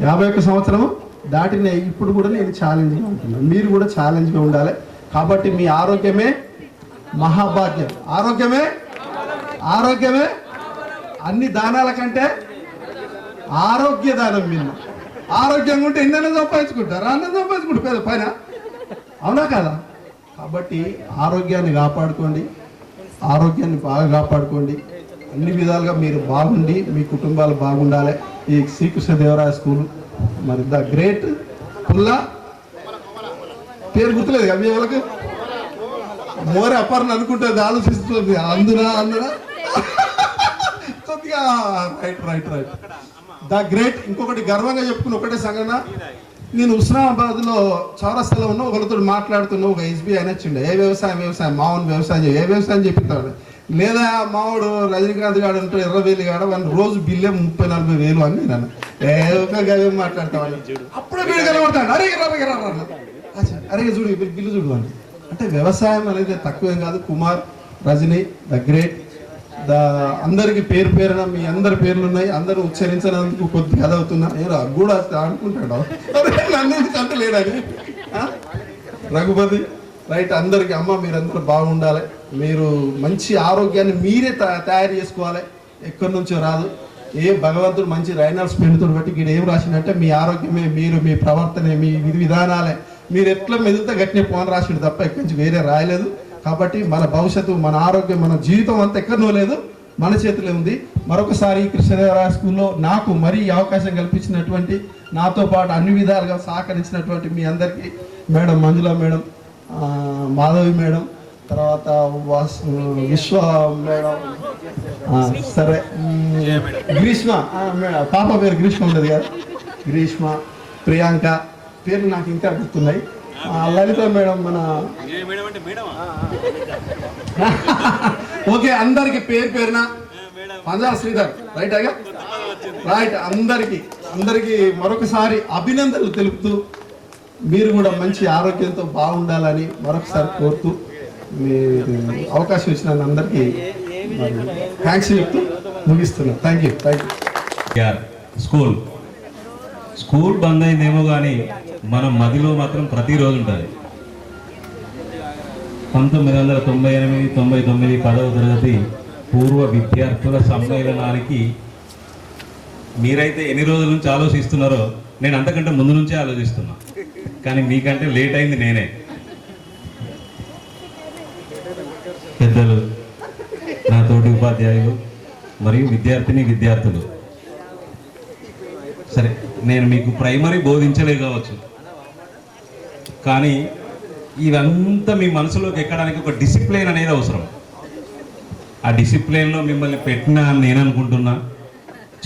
51 సంవత్సరము దాటినాయి. ఇప్పుడు కూడా నేను ఛాలెంజ్గా ఉంటున్నాను, మీరు కూడా ఛాలెంజ్గా ఉండాలి. కాబట్టి మీ ఆరోగ్యమే మహాభాగ్యం, ఆరోగ్యమే అన్ని దానాల కంటే ఆరోగ్య దానం. మీరు ఆరోగ్యంగా ఉంటే ఎన్నైనా సంపాదించుకుంటారు, అన్నం సంపాదించుకుంటారు పైన, అవునా కదా? కాబట్టి ఆరోగ్యాన్ని కాపాడుకోండి, ఆరోగ్యాన్ని బాగా కాపాడుకోండి. అన్ని విధాలుగా మీరు బాగుండి మీ కుటుంబాలు బాగుండాలి. ఈ శ్రీకృష్ణదేవరాయ స్కూల్ మరి ద గ్రేట్ పుల్లా పేరు గుర్తులేదు కదా మీ వాళ్ళకి, మోరే అప్పర్ని అనుకుంటుంది, ఆలోచిస్తుంది అందునా కొద్దిగా రైట్ ద గ్రేట్. ఇంకొకటి గర్వంగా చెప్పుకుని ఒకటే సంఘటన, నేను హుస్నాబాద్లో చౌరస్తాలో ఉన్న ఒకరితో మాట్లాడుతున్నా, ఒక ఎస్బీఐ అని వచ్చిండే, ఏ వ్యవసాయం మామూలు వ్యవసాయం ఏ వ్యవసాయం చెప్పిస్తాడు, లేదా మామూడు రజనీకాంత్ గారు అంటే 20,000 కాడ వాళ్ళు రోజు బిల్లే 30-40 అని నేను ఒక గది మాట్లాడతామని. అప్పుడే వీడు కనబడతాడు, అరే చూడు బిల్లు చూడు అని. అంటే వ్యవసాయం అనేది తక్కువేం కాదు. కుమార్, రజనీ, ద గ్రేట్, అందరికి పేరున మీ అందరి పేర్లు ఉన్నాయి, అందరూ ఉచ్చరించినందుకు కొద్దిగా అదవుతున్నా. ఏదో కూడా అనుకుంటాడు నన్ను అంటే లేడని. రఘుపతి రైట్. అందరికి అమ్మ మీరందరూ బాగుండాలి, మీరు మంచి ఆరోగ్యాన్ని మీరే తయారు చేసుకోవాలి, ఎక్కడి నుంచో రాదు. ఏ భగవంతుడు మంచి రైనల్స్ పెన్నుతో బట్టి ఇక్కడ ఏం రాసిందంటే మీ ఆరోగ్యమే, మీరు మీ ప్రవర్తనే, మీ విధి విధానాలే, మీరు ఎట్లా మెదిలితే గట్టినే పోని రాసిండు తప్ప ఎక్కడి నుంచి వేరే రాయలేదు. కాబట్టి మన భవిష్యత్తు, మన ఆరోగ్యం, మన జీవితం అంతా ఎక్కడనో లేదు, మన చేతిలో ఉంది. మరొకసారి కృష్ణదేవరాయ స్కూల్లో నాకు మరీ అవకాశం కల్పించినటువంటి, నాతో పాటు అన్ని విధాలుగా సహకరించినటువంటి మీ అందరికీ, మేడం మంజుల మేడం, మాధవి మేడం, తర్వాత విశ్వ మేడం, సరే గ్రీష్మ పాప పేరు గ్రీష్మ ఉండదు కదా, గ్రీష్మ, ప్రియాంక పేర్లు నాకు ఇంకా గుర్తున్నాయి. లలిత మేడం, మన ఓకే అందరికి పేరున పంజాబ్ శ్రీధర్ రైట్ అందరికి మరొకసారి అభినందనలు తెలుపుతూ, మీరు కూడా మంచి ఆరోగ్యంతో బాగుండాలని మరొకసారి కోరుతూ, మీరు అవకాశం ఇచ్చిన అందరికీ థ్యాంక్స్ చెప్తూ ముగిస్తున్నాను. Thank you. స్కూల్ బంద్ అయిందేమో కానీ మన మదిలో మాత్రం ప్రతిరోజు ఉంటుంది. 1998, 99, 10వ తరగతి పూర్వ విద్యార్థుల సమ్మేళనానికి మీరైతే ఎన్ని రోజుల నుంచి ఆలోచిస్తున్నారో నేను అంతకంటే ముందు నుంచే ఆలోచిస్తున్నా, కానీ మీకంటే లేట్ అయింది నేనే. పెద్దలు, నా తోటి ఉపాధ్యాయులు మరియు విద్యార్థులు, సరే నేను మీకు ప్రైమరీ బోధించలే కావచ్చు, కానీ ఇవంతా మీ మనసులోకి ఎక్కడానికి ఒక డిసిప్లిన్ అనేది అవసరం. ఆ డిసిప్లిన్లో మిమ్మల్ని పెట్టినా అని నేను అనుకుంటున్నా.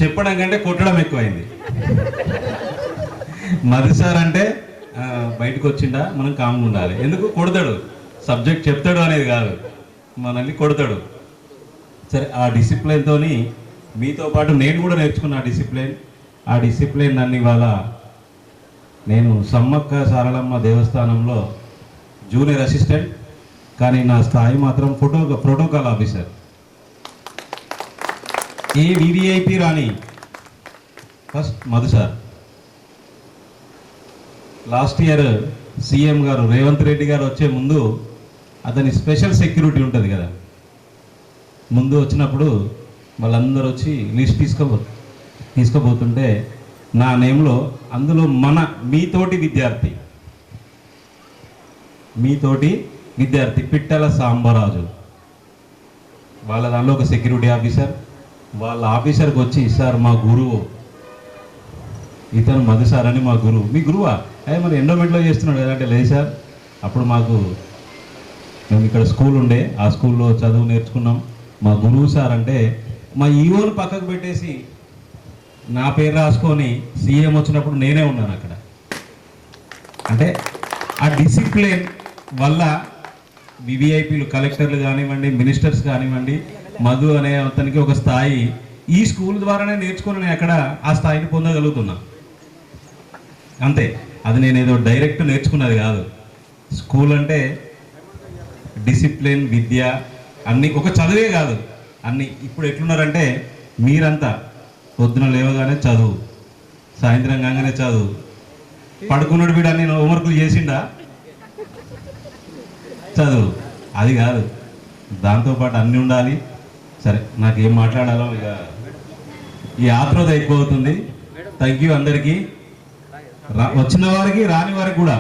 చెప్పడం కంటే కొట్టడం ఎక్కువైంది. మధు సార్ అంటే బయటకు వచ్చిండా మనం కామ్గా ఉండాలి. ఎందుకు కొడతాడు, సబ్జెక్ట్ చెప్తాడు అనేది కాదు, మనల్ని కొడతాడు. సరే, ఆ డిసిప్లిన్తో మీతో పాటు నేను కూడా నేర్చుకున్న ఆ డిసిప్లిన్ నన్ను ఇవాళ నేను సమ్మక్క సారలమ్మ దేవస్థానంలో జూనియర్ అసిస్టెంట్, కానీ నా స్థాయి మాత్రం ప్రోటోకాల్ ఆఫీసర్. ఏ వివిఐపి రాని first Madhu sir. Last year CM గారు రేవంత్ రెడ్డి గారు వచ్చే ముందు అతని స్పెషల్ సెక్యూరిటీ ఉంటుంది కదా, ముందు వచ్చినప్పుడు వాళ్ళందరూ వచ్చి లిస్ట్ తీసుకోబోతుంటే నా నేమ్లో అందులో మీతోటి విద్యార్థి పిట్టల సాంబరాజు, వాళ్ళ దానిలో ఒక సెక్యూరిటీ ఆఫీసర్. వాళ్ళ ఆఫీసర్కి వచ్చి, సార్ మా గురువు ఇతను మధు సార్ అని, మా గురువు. మీ గురువా? మరి ఎండోమెంట్లో చేస్తున్నాడు కదా అంటే, లేదు సార్, అప్పుడు మేము ఇక్కడ స్కూల్ ఉండే, ఆ స్కూల్లో చదువు నేర్చుకున్నాం, మా గురువు సార్ అంటే, మా ఈవోని పక్కకు పెట్టేసి నా పేరు రాసుకొని సీఎం వచ్చినప్పుడు నేనే ఉన్నాను అక్కడ. అంటే ఆ డిసిప్లిన్ వల్ల వివిఐపీలు, కలెక్టర్లు కానివ్వండి, మినిస్టర్స్ కానివ్వండి, మధు అనే అతనికి ఒక స్థాయి ఈ స్కూల్ ద్వారానే నేర్చుకొని నేను అక్కడ ఆ స్థాయిని పొందగలుగుతున్నా. అంతే, అది నేను ఏదో డైరెక్ట్ నేర్చుకున్నది కాదు. స్కూల్ అంటే డిసిప్లిన్, విద్య అన్నీ, ఒక చదువే కాదు అన్నీ. ఇప్పుడు ఎట్లున్నారంటే మీరంతా పొద్దున లేవగానే చదువు, సాయంత్రం కాగానే చదువు, పడుకున్నాడు వీడు అన్ని హోంవర్క్లు చేసిండా, చదువు. అది కాదు, దాంతోపాటు అన్నీ ఉండాలి. సరే, నాకేం మాట్లాడాలో ఇక ఈ ఆత్రోత ఎక్కువ అవుతుంది. థ్యాంక్ యూ అందరికీ, వచ్చిన వారికి రాని వారికి కూడా.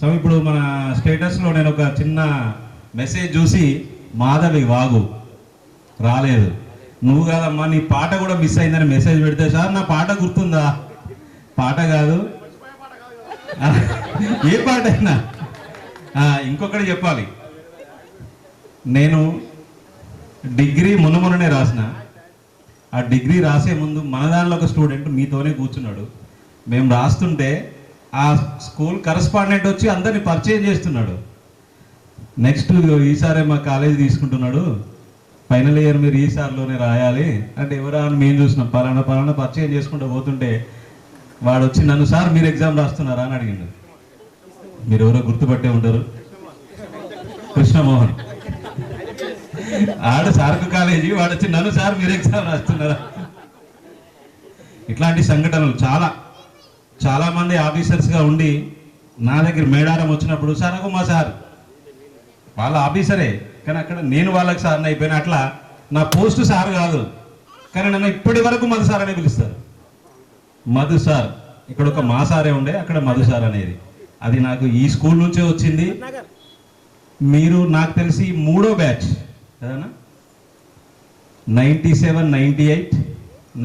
సో ఇప్పుడు మన స్టేటస్లో నేను ఒక చిన్న మెసేజ్ చూసి, మాధవి వాగు రాలేదు, నువ్వు కాదమ్మా నీ పాట కూడా మిస్ అయిందని మెసేజ్ పెడితే, సార్ నా పాట గుర్తుందా? పాట కాదు, ఏ పాట అయినా. ఇంకొకటి చెప్పాలి, నేను డిగ్రీ మొన్ననే రాసిన. ఆ డిగ్రీ రాసే ముందు మన దానిలో ఒక స్టూడెంట్ మీతోనే కూర్చున్నాడు. మేము రాస్తుంటే ఆ స్కూల్ కరస్పాండెంట్ వచ్చి అందరిని పరిచయం చేస్తున్నాడు. నెక్స్ట్ ఈసారే మా కాలేజీ తీసుకుంటున్నాడు, ఫైనల్ ఇయర్ మీరు ఈసారిలోనే రాయాలి అంటే, ఎవరా అని మేము చూసినాం. పలానా పరిచయం చేసుకుంటూ పోతుంటే వాడు వచ్చి నన్ను, సార్ మీరు ఎగ్జామ్ రాస్తున్నారా అని అడిగిండు. మీరు ఎవరో గుర్తుపట్టే ఉంటారు, కృష్ణమోహన్. ఆడ సార్కు కాలేజీ, వాడు వచ్చి నన్ను, సార్ మీరు ఎగ్జామ్ రాస్తున్నారా. ఇట్లాంటి సంఘటనలు చాలా మంది ఆఫీసర్స్గా ఉండి నా దగ్గర మేడారం వచ్చినప్పుడు, సార్ మా సార్ వాళ్ళ ఆఫీసరే, కానీ అక్కడ నేను వాళ్ళకి సార్ని అయిపోయినా. అట్లా నా పోస్ట్ సార్ కాదు, కానీ నన్ను ఇప్పటి వరకు మధు సార్ అనే పిలుస్తారు. మధు సార్, ఇక్కడ ఒక మా సారే ఉండే, అక్కడ మధు సార్ అనేది. అది నాకు ఈ స్కూల్ నుంచే వచ్చింది. మీరు నాకు తెలిసి 3వ బ్యాచ్ కదనా, 97, 98,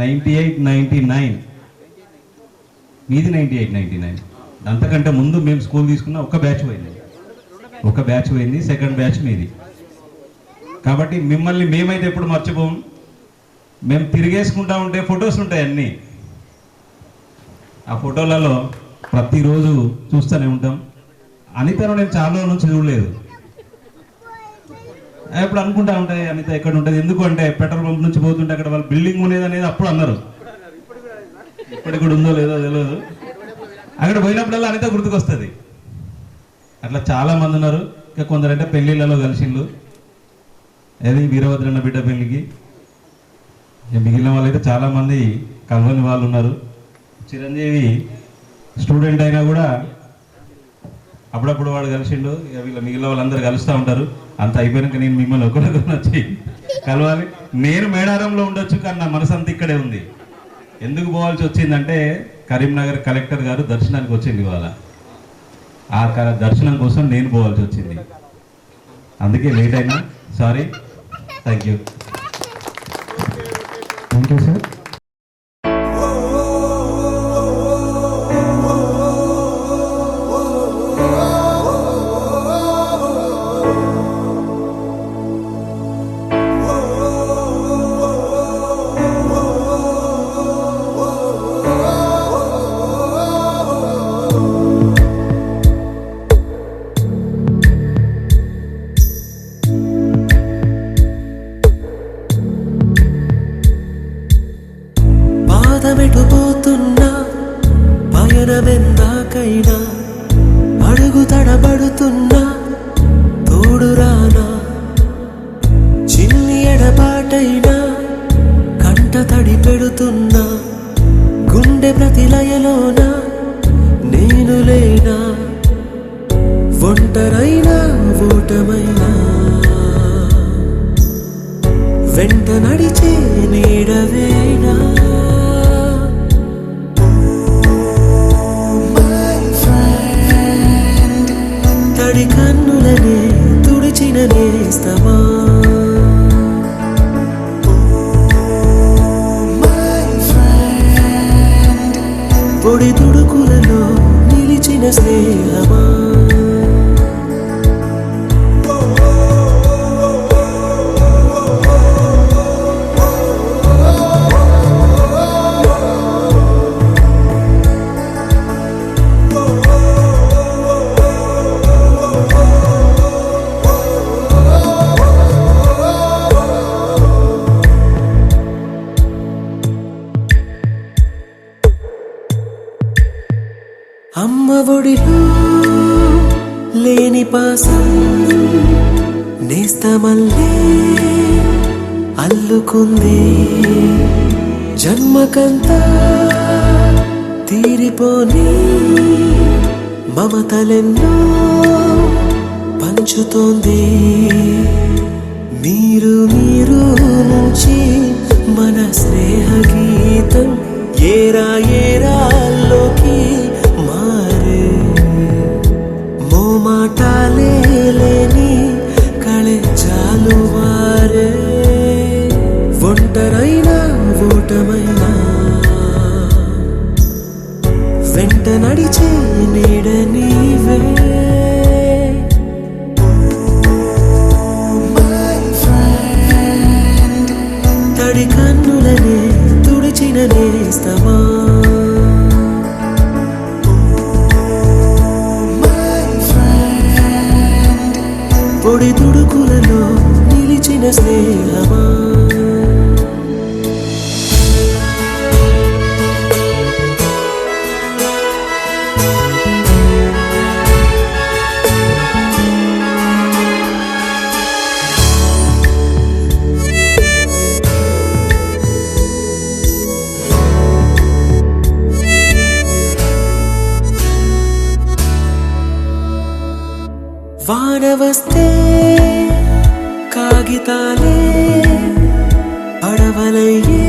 98, 99, మీది 98, 99. అంతకంటే ముందు మేము స్కూల్ తీసుకున్న ఒక బ్యాచ్ పోయింది, సెకండ్ బ్యాచ్ మీది. కాబట్టి మిమ్మల్ని మేమైతే ఎప్పుడు మర్చిపోం. మేము తిరిగేసుకుంటా ఉంటే ఫొటోస్ ఉంటాయి అన్నీ, ఆ ఫోటోలలో ప్రతిరోజు చూస్తూనే ఉంటాం. అనితను నేను చాలా రోజుల నుంచి చూడలేదు. ఎప్పుడు అనుకుంటా ఉంటాయి అనిత ఎక్కడ ఉంటుంది, ఎందుకు అంటే పెట్రోల్ పంప్ నుంచి పోతుంటే అక్కడ వాళ్ళు బిల్డింగ్ ఉండేది అనేది అప్పుడు అన్నారు. ఇప్పటికి కూడా ఉందో లేదో తెలియదు. అక్కడ పోయినప్పుడల్లా అనిత గుర్తుకొస్తుంది. అట్లా చాలా మంది ఉన్నారు. ఇంకా కొందరంటే పెళ్ళిళ్ళలో కలిసిండ్రు, ఏది వీరభద్రన్న బిడ్డ పెళ్ళికి. మిగిలిన వాళ్ళైతే చాలామంది కలవని వాళ్ళు ఉన్నారు. చిరంజీవి స్టూడెంట్ అయినా కూడా అప్పుడప్పుడు వాడు కలిసిండు. ఇక వీళ్ళ మిగిలిన వాళ్ళందరూ కలుస్తూ ఉంటారు. అంత అయిపోయాక నేను మిమ్మల్ని ఒకరికొకరు వచ్చి కలవాలి. నేను మేడారంలో ఉండొచ్చు కానీ నా మనసు అంతా ఇక్కడే ఉంది. ఎందుకు పోవాల్సి వచ్చిందంటే కరీంనగర్ కలెక్టర్ గారు దర్శనానికి వచ్చింది ఇవాళ. ఆ దర్శనం కోసం నేను పోవాల్సి వచ్చింది, అందుకే లేట్ అయినా sorry. Thank you. Thank you sir. పాదమెటుపోతున్నా పయనమెందాకైనా అడుగు తడబడుతున్నా తోడురానా, చిన్ని ఎడబాటైనా కంట తడి పెడుతున్నా గుండె ప్రతిలయలోన నేను లేనా, ఒంటరైనా ఓటమైనా వెంట నడిచే నీడవేనా. తడి కన్నులనే తుడిచిన నేస్తమా, పొడి తుడుకులలో నిలిచిన స్నేహమా. అమ్మ ఒడిలో లేని పాసం నేస్తమల్లే అల్లుకుంది, జన్మకంతా తీరిపోని మమతలెన్నో పంచుతోంది. మీరు మీరు నుంచి మన స్నేహ గీతం ఏరా ఏరాల్లోకి మారే, మోమాటాలే లేని కళెజాలు వారే, ఒంటరైనా ఓటమైనా వెంట నడిచే నీడ నీవే. తడి కన్నులనే తుడిచిన నేస్తమా, పొడి తుడుకులలో నిలిచిన స్నేహమా. వాన వస్తే కాగితాలే పడవలయ్యే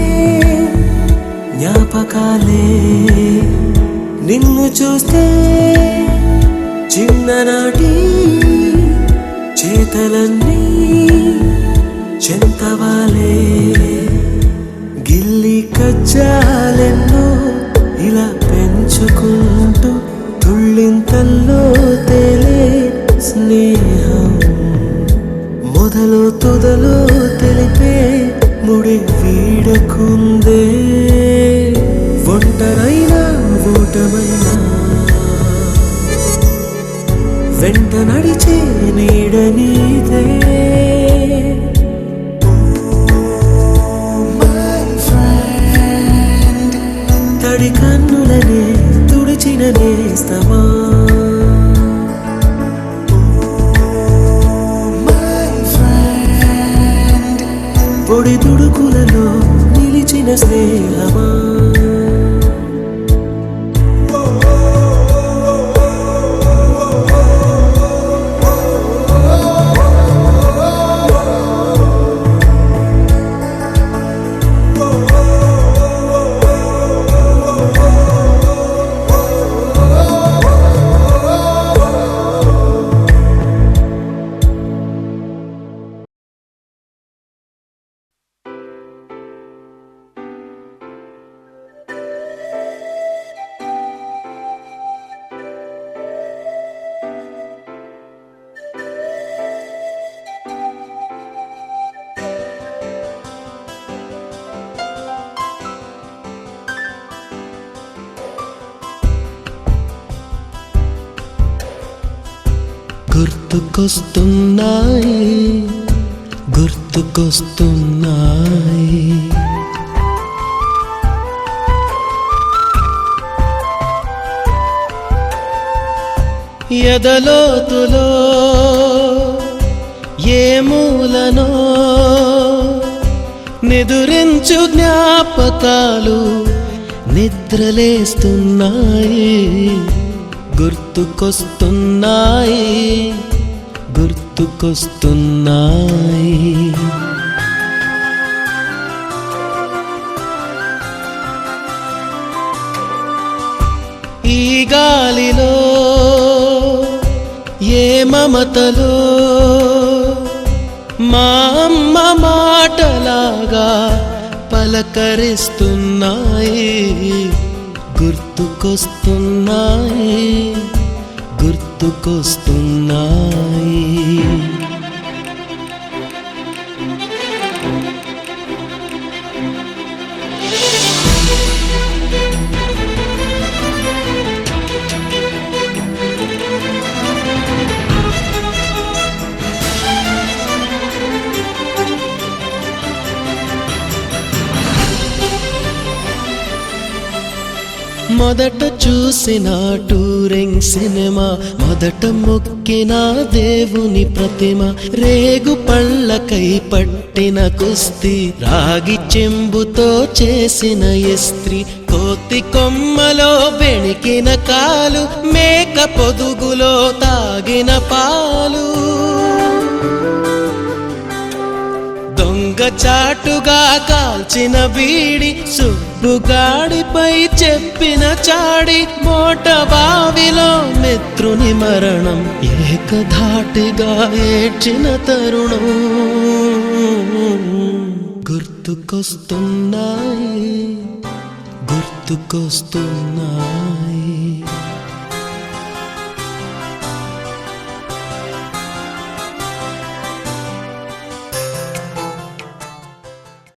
జ్ఞాపకాలే, నిన్ను చూస్తే చిన్ననాటి చేతలన్నీ చెంతవాలే, గిల్లి కజ్జాలెన్నో ఇలా పెంచుకుంటూ తుళ్ళింతల్లో తేలే స్నేహం, మొదలు తొదలు తెలిపే ముడి వీడకుందే, ఒంటరైనా ఓటమైనా వెంట నడిచే నీడ నీదే. తడి కన్నులనే తుడిచిన నేస్తమా, పొడి తుడుకులలో నిలిచిన స్నేహమా. గుర్తుకొస్తున్నాయి గుర్తుకొస్తున్నాయి. ఎదలోతులో ఏ మూలనో నిదురించు జ్ఞాపకాలు నిద్రలేస్తున్నాయి గుర్తుకొస్తున్నాయి గుర్తుకొస్తున్నాయి. ఈ గాలిలో ఏ మమతలో మా అమ్మ మాటలాగా పలకరిస్తున్నాయి గుర్తుకొస్తున్నాయి గుర్తుకొస్తున్నాయి. మొదట చూసిన టూరింగ్ సినిమా, మొదట మొక్కిన దేవుని ప్రతిమ, రేగు పళ్ళకై పట్టిన కుస్తీ, రాగి చెంబుతో చేసిన ఇస్త్రీ, కోతి కొమ్మలో బెణికిన కాలు, మేక పొదుగులో తాగిన పాలు, దొంగ చాటుగా కాల్చిన బీడి, సుబ్బుగాడిపై చెప్పిన చాడి, మోట బావిలో మిత్రుని మరణం, ఏకధాటిగా ఏడ్చిన తరుణం గుర్తుకొస్తున్నాయి గుర్తుకొస్తున్నాయి.